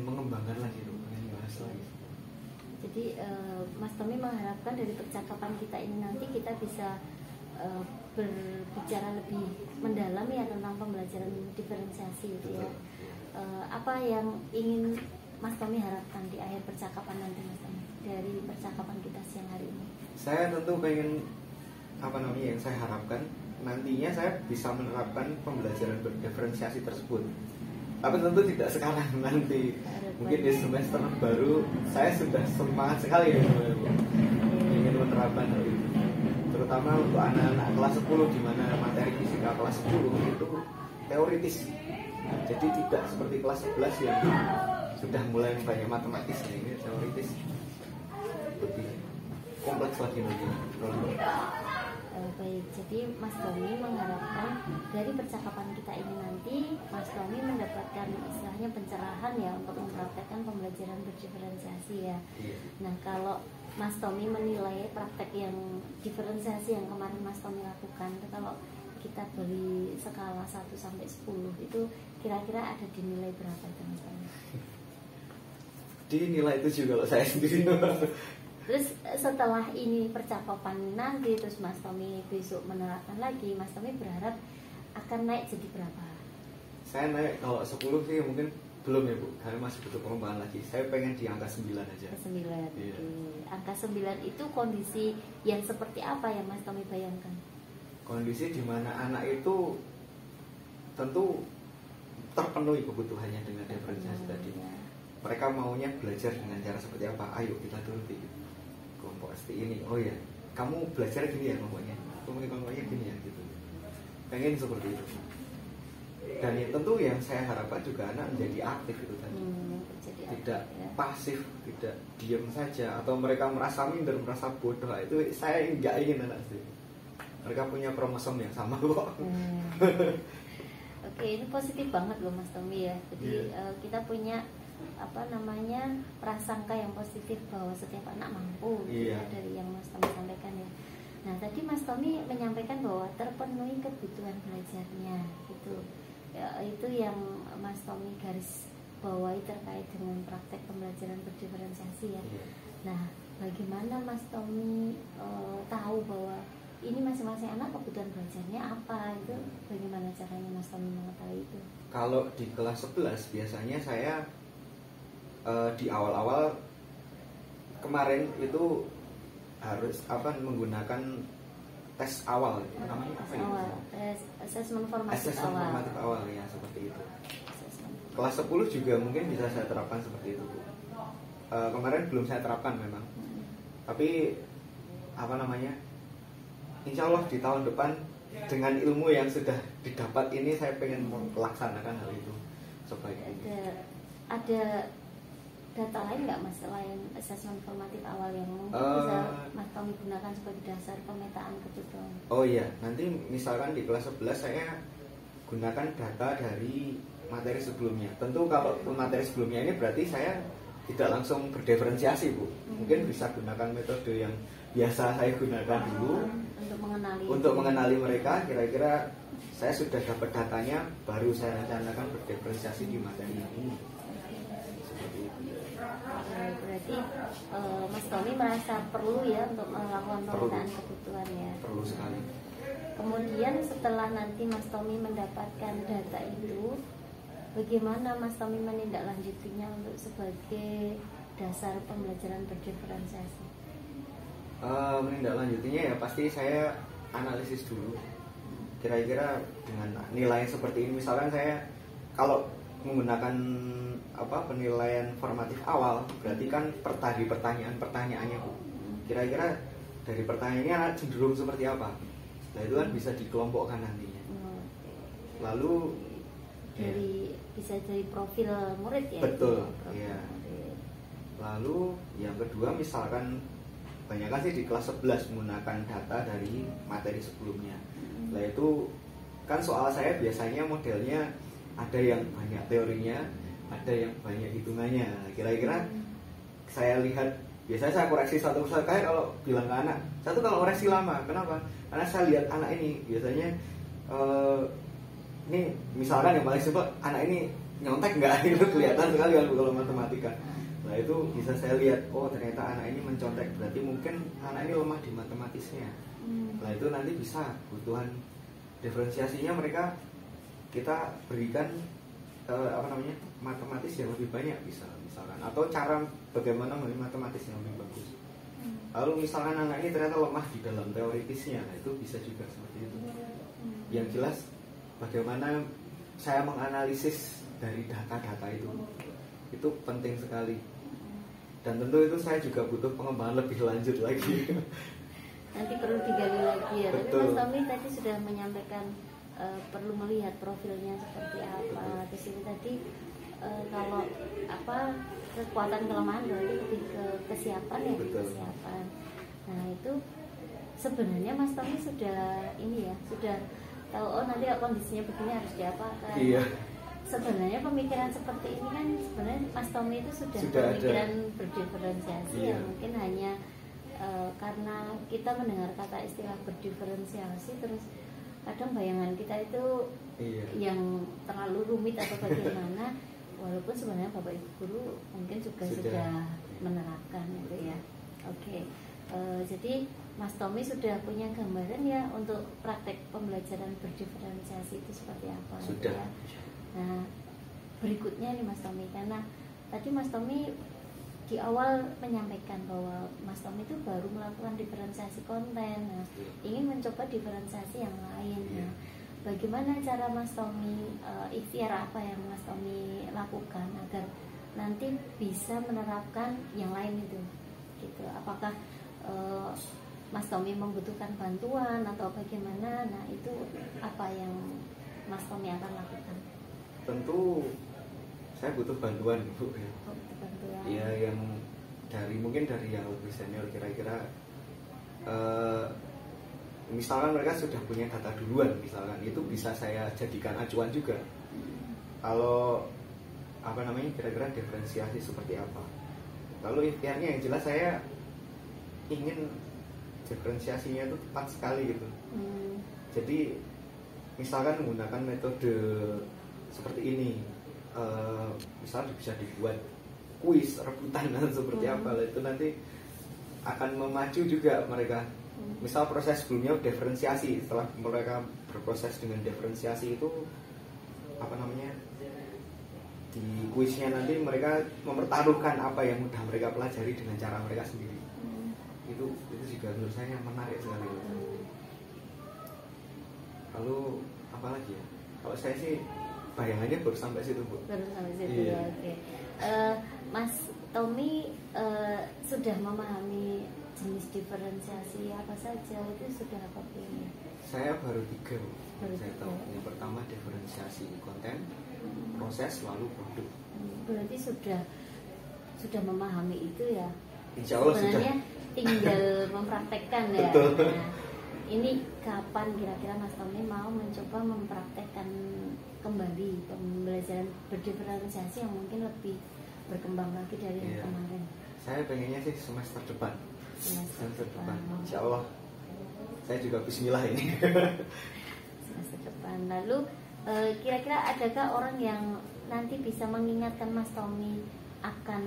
mengembangkan lagi, pengen bahas lagi. Jadi Mas Tommy mengharapkan dari percakapan kita ini nanti kita bisa berbicara lebih mendalam ya tentang pembelajaran diferensiasi itu ya. Apa yang ingin Mas Tommy harapkan di akhir percakapan nanti, Mas Tommy, dari percakapan kita siang hari ini? Saya tentu pengen yang saya harapkan nantinya saya bisa menerapkan pembelajaran berdiferensiasi tersebut. Tapi tentu tidak sekarang, nanti mungkin di semester baru saya sudah semangat sekali ya, ingin menerapkan hal itu. Terutama untuk anak-anak kelas 10 di mana materi fisika kelas 10 itu teoritis. Jadi tidak seperti kelas 11 yang sudah mulai banyak matematis, ini teoritis lebih kompleks lagi nanti. Baik, jadi Mas Tommy mengharapkan dari percakapan kita ini nanti Mas Tommy mendapatkan istilahnya pencerahan ya untuk mempraktekkan pembelajaran berdiferensiasi ya. Nah kalau Mas Tommy menilai praktek yang diferensiasi yang kemarin Mas Tommy lakukan, kalau kita beri skala 1 sampai 10 itu kira-kira ada di nilai berapa itu, Mas Tommy? Di nilai 7 kalau saya sendiri. Terus setelah ini percakapan nanti, terus Mas Tommy besok menerapkan lagi, Mas Tommy berharap akan naik jadi berapa? Saya naik kalau 10 sih mungkin belum ya Bu, karena masih butuh pengembangan lagi. Saya pengen di angka 9 aja. 9. Iya. Angka 9 itu kondisi yang seperti apa yang Mas Tommy bayangkan? Kondisi di mana anak itu tentu terpenuhi kebutuhannya dengan diferensiasi tadi. Ya. Mereka maunya belajar dengan cara seperti apa? Ayo kita turuti kelompok seperti ini. Oh ya, kamu belajar gini ya kelompoknya, kelompoknya gini ya gitu. Pengen seperti itu. Dan ya, tentu yang saya harapkan juga anak menjadi aktif itu tadi. Tidak pasif, tidak diam saja, atau mereka merasa minder, merasa bodoh. Itu saya nggak ingin anak sih. Mereka punya kromosom yang sama kok. Oke, ini positif banget loh Mas Tommy ya. Jadi kita punya prasangka yang positif bahwa setiap anak mampu ya, dari yang Mas Tommy sampaikan ya. Nah tadi Mas Tommy menyampaikan bahwa terpenuhi kebutuhan belajarnya itu ya, itu yang Mas Tommy garis bawahi terkait dengan praktek pembelajaran berdiferensiasi ya. Nah bagaimana Mas Tommy tahu bahwa ini masing-masing anak kebutuhan belajarnya apa, itu bagaimana caranya Mas Tommy mengetahui itu? Kalau di kelas 11 biasanya saya di awal-awal kemarin itu harus menggunakan tes awal, namanya apa ya? Tes asesmen formatif awal ya, seperti itu. Kelas 10 juga mungkin bisa saya terapkan seperti itu. Kemarin belum saya terapkan memang. Tapi insya Allah di tahun depan dengan ilmu yang sudah didapat ini saya pengen melaksanakan hal itu sebaiknya. Ada data lain nggak Mas selain asesmen formatif awal yang mungkin bisa Mas Tommy gunakan sebagai dasar pemetaan kebutuhan? Oh iya, nanti misalkan di kelas 11 saya gunakan data dari materi sebelumnya. Tentu kalau materi sebelumnya ini berarti saya tidak langsung berdiferensiasi Bu. Mungkin bisa gunakan metode yang biasa saya gunakan dulu untuk mengenali mereka. Kira-kira saya sudah dapat datanya, baru saya rencanakan berdiferensiasi di materi ini. Berarti Mas Tommy merasa perlu ya untuk melakukan pemetaan kebutuhan ya. Perlu sekali. Kemudian setelah nanti Mas Tommy mendapatkan data itu, bagaimana Mas Tommy menindaklanjutinya untuk sebagai dasar pembelajaran berdiferensiasi? Menindaklanjutinya ya pasti saya analisis dulu. Kira-kira dengan nilai seperti ini, misalkan saya kalau menggunakan penilaian formatif awal, berarti kan dari pertanyaannya Bu. Kira-kira dari pertanyaannya anak cenderung seperti apa? Nah itu kan bisa dikelompokkan nantinya. Lalu bisa dari profil murid ya. Betul. Iya. Lalu yang kedua misalkan banyak sih di kelas 11 menggunakan data dari materi sebelumnya. Nah itu kan soal saya biasanya modelnya ada yang banyak teorinya, ada yang banyak hitungannya. Kira-kira saya lihat, biasanya saya koreksi satu persatu. Kayak kalau bilang ke anak, satu kalau koreksi lama, kenapa? Karena saya lihat anak ini biasanya ini misalkan yang paling simpel, anak ini nyontek nggak? Itu kelihatan sekali kalau matematika. Nah itu bisa saya lihat, oh ternyata anak ini mencontek, berarti mungkin anak ini lemah di matematisnya. Nah itu nanti bisa kebutuhan diferensiasinya mereka kita berikan matematis yang lebih banyak bisa misalkan, atau cara bagaimana matematis yang lebih bagus. Lalu misalkan anak ini ternyata lemah di dalam teoritisnya, nah itu bisa juga seperti itu. Yang jelas bagaimana saya menganalisis dari data-data itu penting sekali. Dan tentu itu saya juga butuh pengembangan lebih lanjut lagi. Nanti perlu digali lagi ya. Betul. Tapi Mas Tommy tadi sudah menyampaikan perlu melihat profilnya seperti apa. Di sini tadi kalau kekuatan kelemahan berarti lebih ke kesiapan ya. Betul. Kesiapan. Nah itu sebenarnya Mas Tommy sudah sudah tahu, oh nanti kondisinya begini harus diapakan. Iya. Sebenarnya pemikiran seperti ini kan sebenarnya Mas Tommy itu sudah pemikiran berdiferensiasi. Iya. Ya mungkin hanya karena kita mendengar kata istilah berdiferensiasi terus kadang bayangan kita itu yang terlalu rumit atau bagaimana, walaupun sebenarnya Bapak Ibu guru mungkin juga sudah menerapkan itu ya. Oke. Jadi Mas Tommy sudah punya gambaran ya untuk praktek pembelajaran berdiferensiasi itu seperti apa. Sudah. Ya. Nah, berikutnya nih Mas Tommy, karena tadi Mas Tommy di awal menyampaikan bahwa Mas Tommy itu baru melakukan diferensiasi konten, nah, ingin mencoba diferensiasi yang lain. Nah, bagaimana cara Mas Tommy, ikhtiar apa yang Mas Tommy lakukan agar nanti bisa menerapkan yang lain itu, gitu? Apakah Mas Tommy membutuhkan bantuan atau bagaimana? Nah, itu apa yang Mas Tommy akan lakukan? Tentu saya butuh bantuan Bu. Ya, yang mungkin dari yang lebih senior, kira-kira misalkan mereka sudah punya data duluan, misalkan itu bisa saya jadikan acuan juga. Kalau kira-kira diferensiasi seperti apa. Lalu ikhtiarnya yang jelas saya ingin diferensiasinya itu tepat sekali gitu. Jadi misalkan menggunakan metode seperti ini, misalnya bisa dibuat kuis rebutan seperti apa, itu nanti akan memacu juga mereka. Misal proses sebelumnya diferensiasi, setelah mereka berproses dengan diferensiasi itu di kuisnya nanti mereka mempertaruhkan apa yang sudah mereka pelajari dengan cara mereka sendiri. Itu juga menurut saya menarik sekali. Lalu apa lagi ya? Kalau saya sih bayangannya baru sampai situ Bu. Baru sampai situ ya, oke. Mas Tommy sudah memahami jenis diferensiasi apa saja, itu sudah apa ini? Saya baru 3 Bu. Saya tahu. 3. Yang pertama diferensiasi konten, proses, lalu produk. Berarti sudah memahami itu ya. Insya Allah sebenarnya sudah. Tinggal mempraktekkan ya. Betul. Nah, ini kapan kira-kira Mas Tommy mau mencoba mempraktekkan kembali pembelajaran berdiferensiasi yang mungkin lebih berkembang lagi dari yang kemarin? Saya pengennya sih semester depan. Semester depan. Insya Allah. Saya juga bismillah ini. Semester depan. Lalu kira-kira adakah orang yang nanti bisa mengingatkan Mas Tommy akan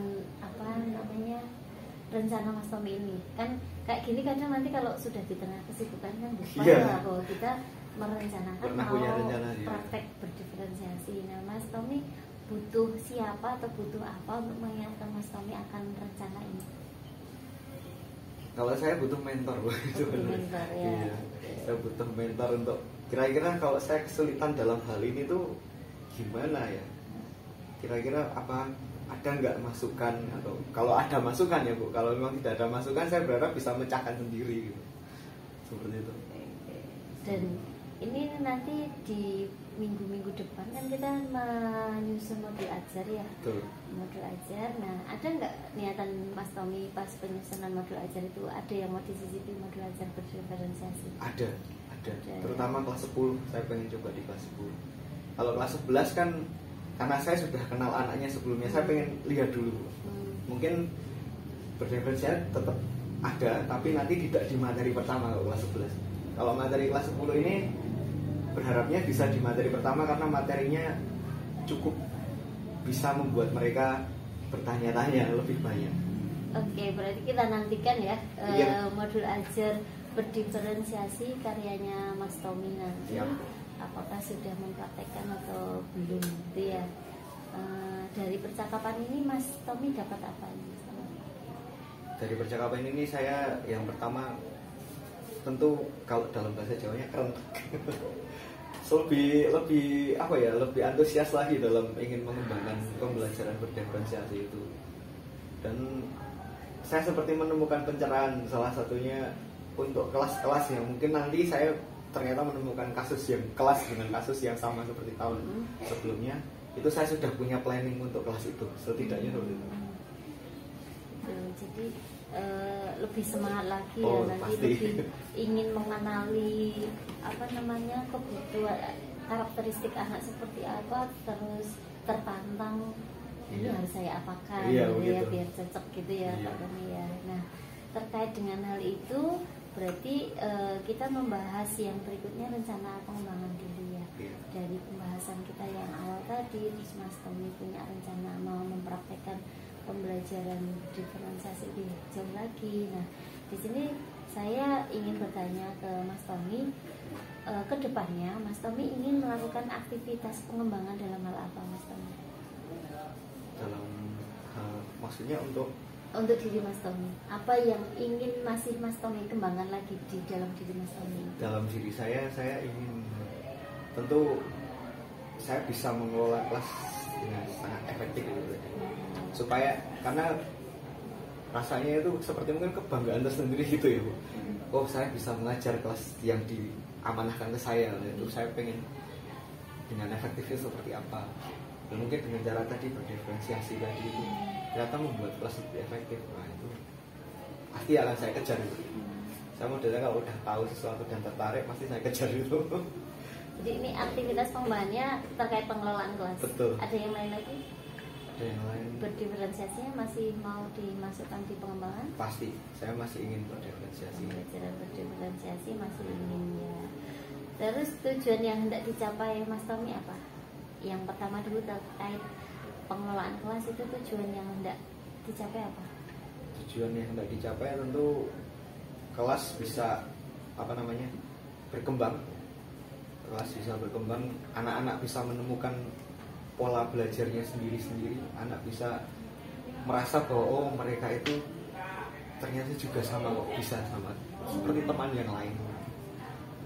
rencana Mas Tommy ini? Kan kayak gini kadang nanti kalau sudah di tengah kesibukan kan lupa bahwa kita merencanakan praktek berdiferensiasi. Nah, Mas Tommy butuh siapa atau butuh apa untuk mengingatkan Mas Tommy akan rencana ini? Kalau saya butuh mentor Bu. Mentor ya. Iya. Saya butuh mentor untuk kira-kira kalau saya kesulitan dalam hal ini tuh gimana ya? kira-kira apa ada nggak masukan, atau kalau ada masukan ya Bu, kalau memang tidak ada masukan saya berharap bisa mecahkan sendiri gitu. Seperti itu. Dan ini nanti di minggu-minggu depan kan kita menyusun modul ajar ya. Betul. Modul ajar. Nah, ada nggak niatan Mas Tommy pas penyusunan modul ajar itu ada yang mau disisipi modul ajar berdiferensiasi? Ada. Ada. Terutama kelas 10, saya pengen coba di kelas 10. Kalau kelas 11 kan karena saya sudah kenal anaknya sebelumnya, saya pengen lihat dulu. Mungkin berdiferensiasi tetap ada, tapi nanti tidak di materi pertama kalau kelas 11. Kalau materi kelas 10 ini berharapnya bisa di materi pertama karena materinya cukup bisa membuat mereka bertanya-tanya lebih banyak. Oke, berarti kita nantikan ya Iya. modul ajar berdiferensiasi karyanya Mas Tommy nanti. Siap. Apakah sudah mempraktekkan atau belum gitu ya. Dari percakapan ini Mas Tommy dapat apa ini? Dari percakapan ini saya yang pertama tentu kalau dalam bahasa Jawanya keren. lebih apa ya, lebih antusias lagi dalam ingin mengembangkan pembelajaran berdiferensiasi itu. Dan saya seperti menemukan pencerahan, salah satunya untuk kelas-kelas yang mungkin nanti saya ternyata menemukan kasus yang kelas dengan kasus yang sama seperti tahun sebelumnya. Itu saya sudah punya planning untuk kelas itu, setidaknya seperti itu. Jadi lebih semangat lagi Oh, ya nanti, pasti. lebih ingin mengenali apa namanya kebutuhan karakteristik anak seperti apa, terus tertantang ini Iya. harus saya apakan Iya, gitu ya begitu. biar cocok gitu ya Iya. Pak Tommy ya. Nah, terkait dengan hal itu berarti kita membahas yang berikutnya rencana pengembangan dulu ya. Iya. Dari pembahasan kita yang awal tadi, terus Mas Tommy punya rencana mau mempraktekkan pembelajaran diferensiasi lebih jauh lagi. Nah, di sini saya ingin bertanya ke Mas Tommy, ke depannya Mas Tommy ingin melakukan aktivitas pengembangan dalam hal apa, Mas Tommy? Dalam maksudnya untuk Diri Mas Tommy, apa yang ingin masih Mas Tommy kembangkan lagi di dalam diri Mas Tommy? dalam diri saya ingin, tentu saya bisa mengelola kelas dengan sangat efektif gitu. Supaya karena rasanya itu seperti mungkin kebanggaan tersendiri gitu ya Bu. Oh, saya bisa mengajar kelas yang diamanahkan ke saya, itu saya pengen dengan efektifnya seperti apa. Dan mungkin dengan cara tadi berdiferensiasi tadi itu ternyata membuat kelas lebih efektif. Nah, itu pasti akan saya kejar itu. Saya modelnya kalau udah tahu sesuatu dan tertarik pasti saya kejar itu. Jadi ini aktivitas pengembangannya terkait pengelolaan kelas. Betul. Ada yang lain lagi? Ada yang lain? Berdiferensiasinya masih mau dimasukkan di pengembangan? Pasti, saya masih ingin berdiferensiasi. Pembelajaran berdiferensiasi masih ingin ya. Terus tujuan yang hendak dicapai Mas Tommy apa? Yang pertama dulu terkait pengelolaan kelas, itu tujuan yang hendak dicapai apa? Tujuan yang hendak dicapai tentu kelas bisa berkembang. Kelas bisa berkembang, anak-anak bisa menemukan pola belajarnya sendiri-sendiri. Anak bisa merasa bahwa oh, mereka itu ternyata juga sama kok, bisa sama seperti teman yang lain.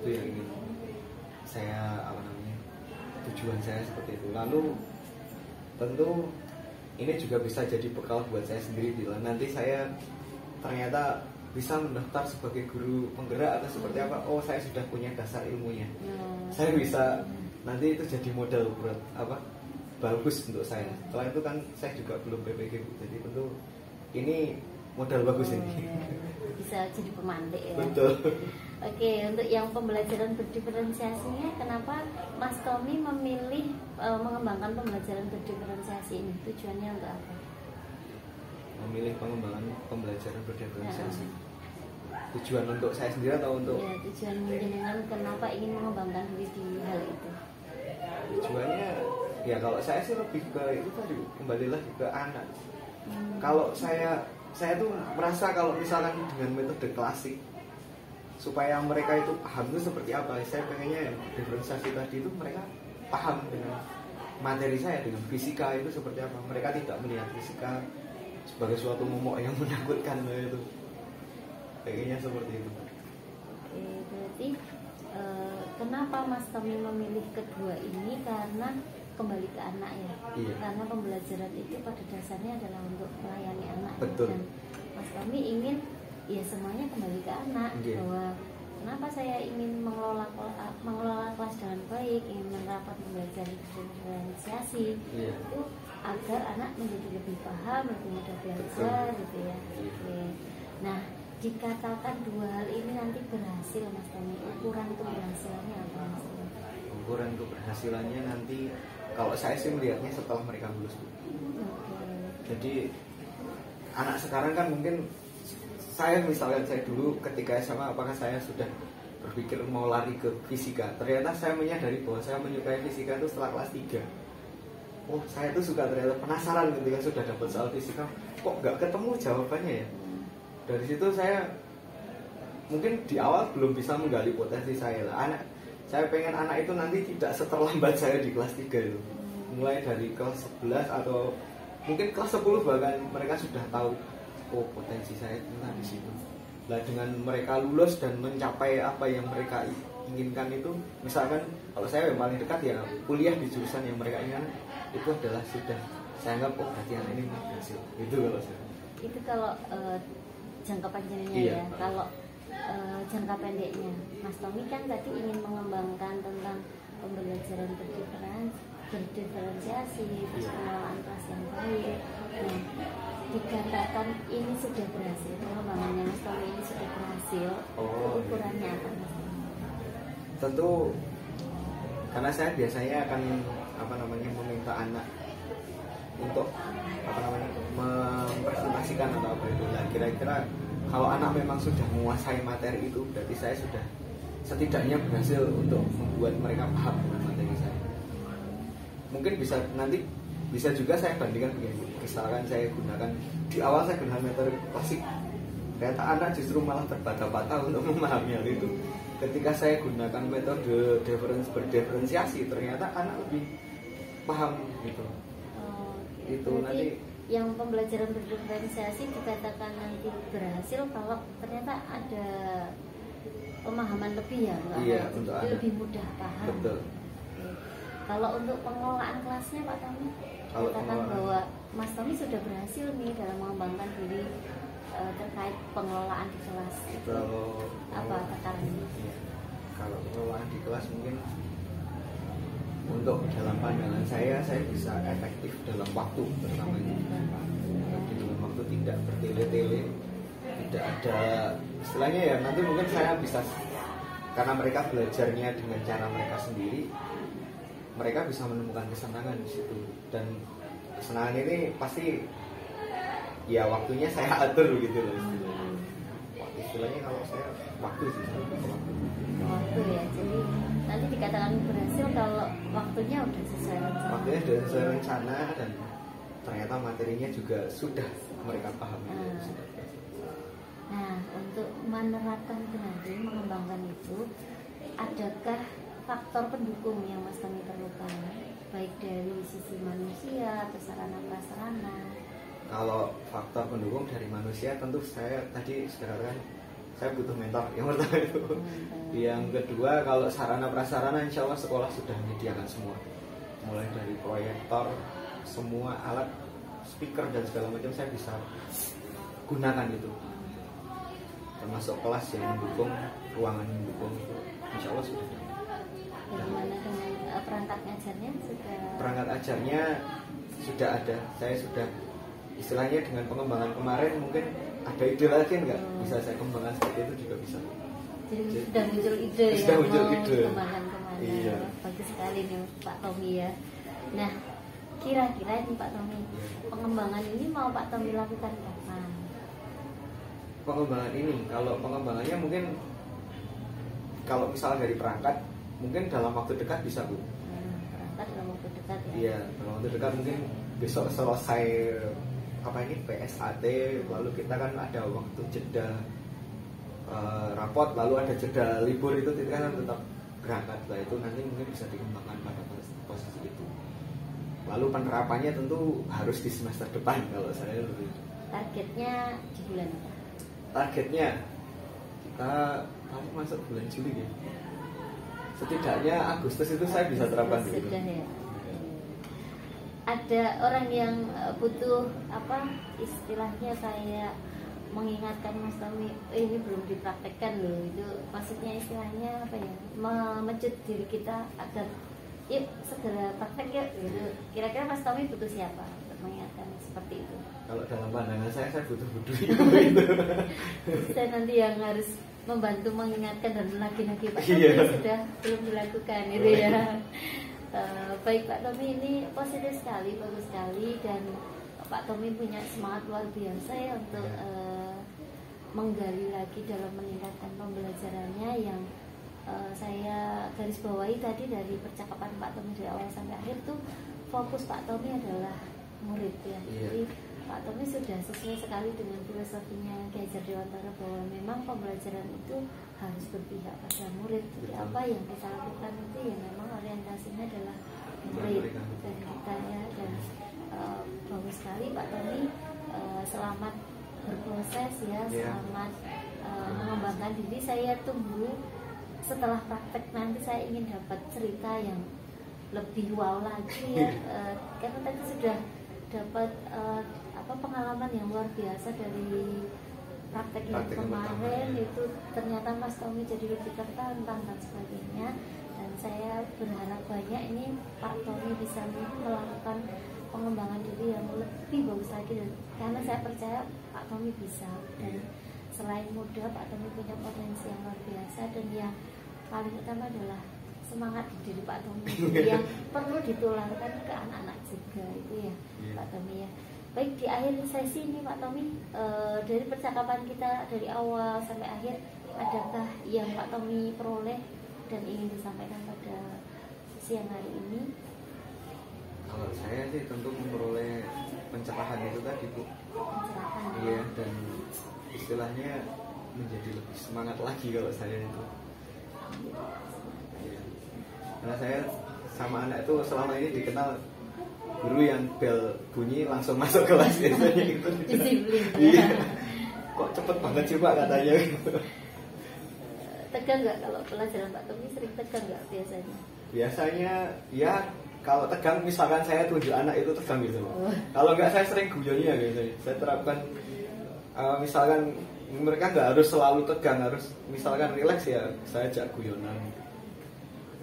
Itu yang ingin saya tujuan saya seperti itu. Lalu tentu ini juga bisa jadi bekal buat saya sendiri bila nanti saya ternyata bisa mendaftar sebagai guru penggerak atau seperti apa. Oh, saya sudah punya dasar ilmunya. Saya bisa nanti itu jadi modal buat bagus untuk saya. Setelah itu kan saya juga belum PPG Bu. Jadi tentu ini modal bagus ini. Bisa jadi pemantik ya. Betul. Oke, untuk yang pembelajaran berdiferensiasinya, kenapa Mas Tommy memilih mengembangkan pembelajaran berdiferensiasi ini? Tujuannya untuk apa? Memilih pengembangan pembelajaran berdiferensiasi. Tujuan untuk saya sendiri atau untuk? Ya, tujuan jenengan kenapa ingin mengembangkan diri di hal itu? Tujuannya ya kalau saya sih lebih ke itu tadi, kembali lagi ke anak. Kalau saya tuh merasa kalau misalkan dengan metode klasik supaya mereka itu paham itu seperti apa, saya pengennya diferensiasi tadi itu mereka paham dengan materi saya, dengan fisika itu seperti apa. Mereka tidak melihat fisika sebagai suatu momok yang menakutkan itu. Kayaknya seperti itu. Oke, berarti kenapa Mas Tommy memilih kedua ini? Karena kembali ke anak ya. Iya. Karena pembelajaran itu pada dasarnya adalah untuk melayani anak. Betul. Dan Mas Tommy ingin ya semuanya kembali ke anak. Iya. Bahwa kenapa saya ingin mengelola kelas dengan baik, ingin menerapkan pembelajaran diferensiasi, Iya. itu agar anak menjadi lebih paham, lebih mudah belajar gitu ya. Iya. Oke. Nah, dikatakan dua hal ini nanti berhasil Mas Tommy, ukuran keberhasilannya apa Mas Tommy? Ukuran keberhasilannya nanti kalau saya sih melihatnya setelah mereka lulus. Oke. Jadi anak sekarang kan mungkin saya misalkan saya dulu ketika SMA apakah saya sudah berpikir mau lari ke fisika. Ternyata saya menyadari bahwa saya menyukai fisika itu setelah kelas 3. Oh, saya tuh suka, ternyata penasaran ketika sudah dapat soal fisika, kok nggak ketemu jawabannya ya. Dari situ saya mungkin di awal belum bisa menggali potensi saya lah. Saya pengen anak itu nanti tidak seterlambat saya di kelas 3 itu. Mulai dari kelas 11 atau mungkin kelas 10 bahkan mereka sudah tahu, oh potensi saya ternyata di situ. Nah, dengan mereka lulus dan mencapai apa yang mereka inginkan itu, misalkan kalau saya yang paling dekat ya kuliah di jurusan yang mereka inginkan, itu adalah sudah saya anggap oh berarti anak ini berhasil. Itu kalau saya. Itu kalau jangka panjangnya iya. Ya. Kalau jangka pendeknya, Mas Tommy kan tadi ingin mengembangkan tentang pembelajaran berdiferensiasi, terus pengelolaan kelas yang baik. Nah, dikatakan ini sudah berhasil, pengembangannya Mas Tommy ini sudah berhasil. Ukurannya apa Mas Tommy? Tentu karena saya biasanya akan meminta anak untuk mempresentasikan atau apa itu. Nah, kira-kira kalau anak memang sudah menguasai materi itu, berarti saya sudah setidaknya berhasil untuk membuat mereka paham dengan materi saya. Mungkin bisa juga saya bandingkan begini. Misalkan saya gunakan di awal saya gunakan metode klasik, ternyata anak justru malah terbata-bata untuk memahami hal itu. Ketika saya gunakan metode berdiferensiasi, ternyata anak lebih paham gitu. Itu nanti yang pembelajaran berdiferensiasi dikatakan nanti berhasil kalau ternyata ada pemahaman lebih ya, iya, untuk jadi lebih mudah paham. Betul. Oke. Kalau untuk pengelolaan kelasnya Pak Tommy, katakan bahwa Mas Tommy sudah berhasil nih dalam mengembangkan diri terkait pengelolaan di kelas. Kalau apa takarannya? Iya. Kalau pengelolaan di kelas mungkin untuk dalam pandangan saya bisa efektif dalam waktu pertama itu. Di dalam waktu tidak bertele-tele, tidak ada istilahnya ya, nanti mungkin saya bisa, karena mereka belajarnya dengan cara mereka sendiri, mereka bisa menemukan kesenangan di situ. Dan kesenangan ini pasti ya waktunya saya atur gitu loh. Istilahnya kalau saya waktu sih, waktu ya. Jadi nanti dikatakan berhasil kalau waktunya udah sesuai rencana. Waktunya sudah sesuai rencana dan ternyata materinya juga sudah mereka pahami. Nah, untuk menerapkan nanti mengembangkan itu, adakah faktor pendukung yang Mas Tommy perlukan, baik dari sisi manusia atau sarana prasarana? Kalau faktor pendukung dari manusia, tentu saya tadi sudah katakan saya butuh mentor yang pertama itu. Yang kedua, kalau sarana prasarana insya Allah sekolah sudah menyediakan semua, mulai dari proyektor, semua alat, speaker dan segala macam saya bisa gunakan itu, termasuk kelas yang mendukung, ruangan yang mendukung itu insya Allah sudah. Bagaimana dengan perangkat ngajarnya? Perangkat ajarnya sudah ada, saya sudah istilahnya dengan pengembangan kemarin mungkin ada ide lagi nggak bisa saya kembangkan seperti itu juga bisa. Jadi sudah muncul ide sudah ya, muncul mau ide. dikembangkan kemana? Iya. Bagus sekali nih Pak Tommy ya. Nah, kira-kira ini Pak Tommy, pengembangan ini mau Pak Tommy lakukan kapan? Pengembangan ini, kalau pengembangannya mungkin kalau misalnya dari perangkat mungkin dalam waktu dekat bisa Bu. Perangkat dalam waktu dekat ya? Iya, dalam waktu dekat mungkin besok selesai PSAT, lalu kita kan ada waktu jeda rapot, lalu ada jeda libur, itu kita kan tetap berangkat lah, itu nanti mungkin bisa dikembangkan pada posisi itu. Lalu penerapannya tentu harus di semester depan kalau saya lebih. Targetnya di bulan apa? Targetnya kita paling masuk bulan Juli ya. Setidaknya Agustus itu saya bisa terapkan sudah gitu. ya. ada orang yang butuh apa istilahnya saya mengingatkan Mas Tommy, ini belum dipraktekkan loh, itu maksudnya istilahnya apa ya, memecut diri kita agar yuk segera praktek yuk gitu. Kira-kira Mas Tommy butuh siapa untuk mengingatkan seperti itu? Kalau dalam pandangan saya butuh butuh itu. Saya nanti yang harus membantu mengingatkan dan lagi-lagi Pak Iya. Tommy sudah belum dilakukan gitu ya. Baik Pak Tommy, ini positif sekali, bagus sekali, dan Pak Tommy punya semangat luar biasa ya untuk menggali lagi dalam meningkatkan pembelajarannya yang saya garis bawahi tadi dari percakapan Pak Tommy dari awal sampai akhir tuh fokus Pak Tommy adalah murid ya. Jadi Pak Tommy sudah sesuai sekali dengan filosofinya Ki Hajar Dewantara bahwa memang pembelajaran itu harus berpihak pada murid. Jadi apa yang kita lakukan itu ya memang orientasinya adalah murid dan kita ya. Dan bagus sekali Pak Tommy, selamat berproses ya, selamat mengembangkan diri. Saya tunggu setelah praktek nanti, saya ingin dapat cerita yang lebih wow lagi ya. Karena tadi sudah dapat pengalaman yang luar biasa dari praktek yang kemarin itu, ternyata Mas Tommy jadi lebih tertantang dan sebagainya. Dan saya berharap banyak ini Pak Tommy bisa melakukan pengembangan diri yang lebih bagus lagi, dan karena saya percaya Pak Tommy bisa. Dan selain muda, Pak Tommy punya potensi yang luar biasa, dan yang paling utama adalah semangat di diri Pak Tommy yang perlu ditularkan ke anak-anak juga itu ya Pak Tommy ya. Baik, di akhir sesi ini Pak Tommy, dari percakapan kita dari awal sampai akhir, adakah yang Pak Tommy peroleh dan ingin disampaikan pada siang hari ini? Kalau saya sih tentu memperoleh pencerahan itu tadi Bu. Pencerahan. Iya, dan istilahnya menjadi lebih semangat lagi kalau saya itu. Iya. Karena saya sama anak itu selama ini dikenal guru yang bel bunyi langsung masuk kelas biasanya gitu. Disiplin ya. Iya. Kok cepet banget sih Pak katanya. Tegang nggak kalau pelajaran Pak Tommy, sering tegang nggak biasanya? Biasanya ya kalau tegang, misalkan saya tunjuk anak itu tegang gitu. Kalau nggak saya sering guyonnya biasanya. Saya terapkan misalkan mereka nggak harus selalu tegang, harus misalkan rileks ya saya ajak guyonan.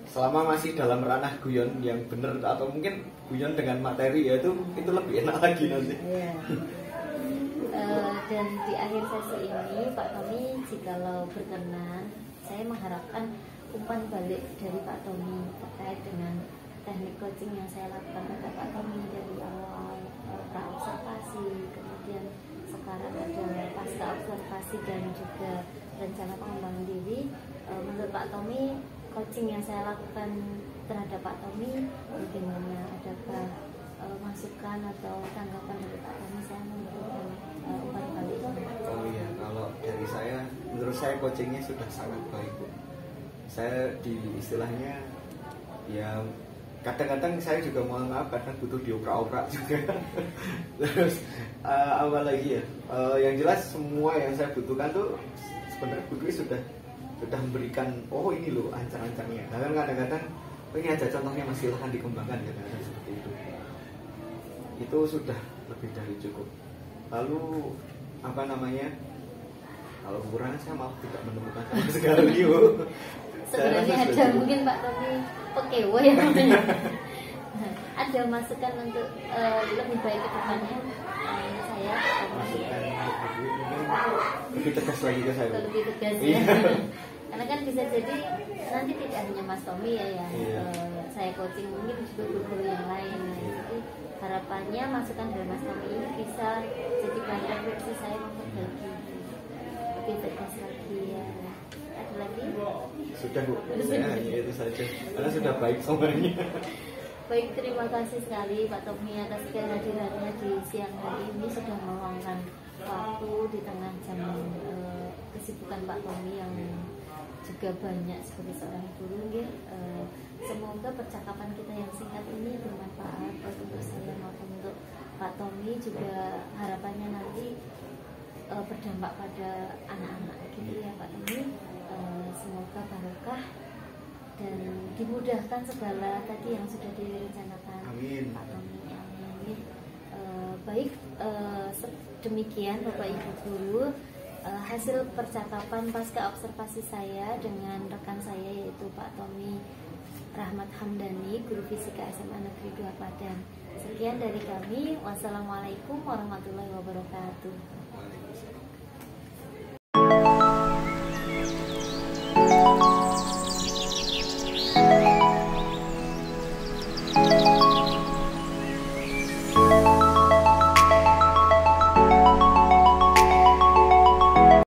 Selama masih dalam ranah guyon yang benar, atau mungkin guyon dengan materi ya itu lebih enak lagi nanti. Iya. Dan di akhir sesi ini Pak Tommy, jikalau berkenan, saya mengharapkan umpan balik dari Pak Tommy terkait dengan teknik coaching yang saya lakukan pada Pak Tommy dari awal pra-observasi, kemudian sekarang ada pasca observasi dan juga rencana pengembangan diri. Menurut Pak Tommy, coaching yang saya lakukan terhadap Pak Tommy bagaimana? Adakah masukan atau tanggapan dari Pak Tommy saya memberikan umpan balik? Oh iya, kalau dari saya, menurut saya coachingnya sudah sangat baik Bu. Saya di istilahnya ya kadang-kadang saya juga mohon maaf kadang butuh dioprak-oprak juga. Terus apa lagi ya? Yang jelas semua yang saya butuhkan tuh sebenarnya guru sudah memberikan, oh ini loh ancang-ancangnya. Nah, kan kadang-kadang ini aja contohnya, masih silahkan dikembangkan kadang-kadang seperti itu. Itu sudah lebih dari cukup. Lalu apa namanya? Kalau kurang saya malah tidak menemukan sama sekali. Sebenarnya ada mungkin Pak Tommy pekewo ya namanya. Ada masukan untuk lebih baik ke depannya. Saya masukan lebih tegas lagi ke saya. Lebih tegas ya. Karena kan bisa jadi nanti tidak hanya Mas Tommy ya yang saya coaching, mungkin juga guru yang lain. Jadi harapannya masukan dari Mas Tommy ini bisa jadi bahan refleksi saya memperbaiki lebih tegas lagi ya. Ada lagi? Sudah Bu, saya hanya itu saja karena sudah baik semuanya. Baik, terima kasih sekali Pak Tommy atas kehadirannya di siang hari ini, sudah meluangkan waktu di tengah jam kesibukan Pak Tommy yang juga banyak sebagai seorang guru. Semoga percakapan kita yang singkat ini bermanfaat baik untuk saya maupun untuk Pak Tommy. Juga harapannya nanti berdampak pada anak-anak gitu ya Pak Tommy. Semoga barokah dan dimudahkan segala tadi yang sudah direncanakan. Amin. Pak Tommy. Amin. Baik, demikian Bapak Ibu Guru, hasil percakapan pasca observasi saya dengan rekan saya yaitu Pak Tommy Rahmat Hamdani, Guru Fisika SMA Negeri 2 Padang. Sekian dari kami. Wassalamualaikum warahmatullahi wabarakatuh. Waalaikumsalam.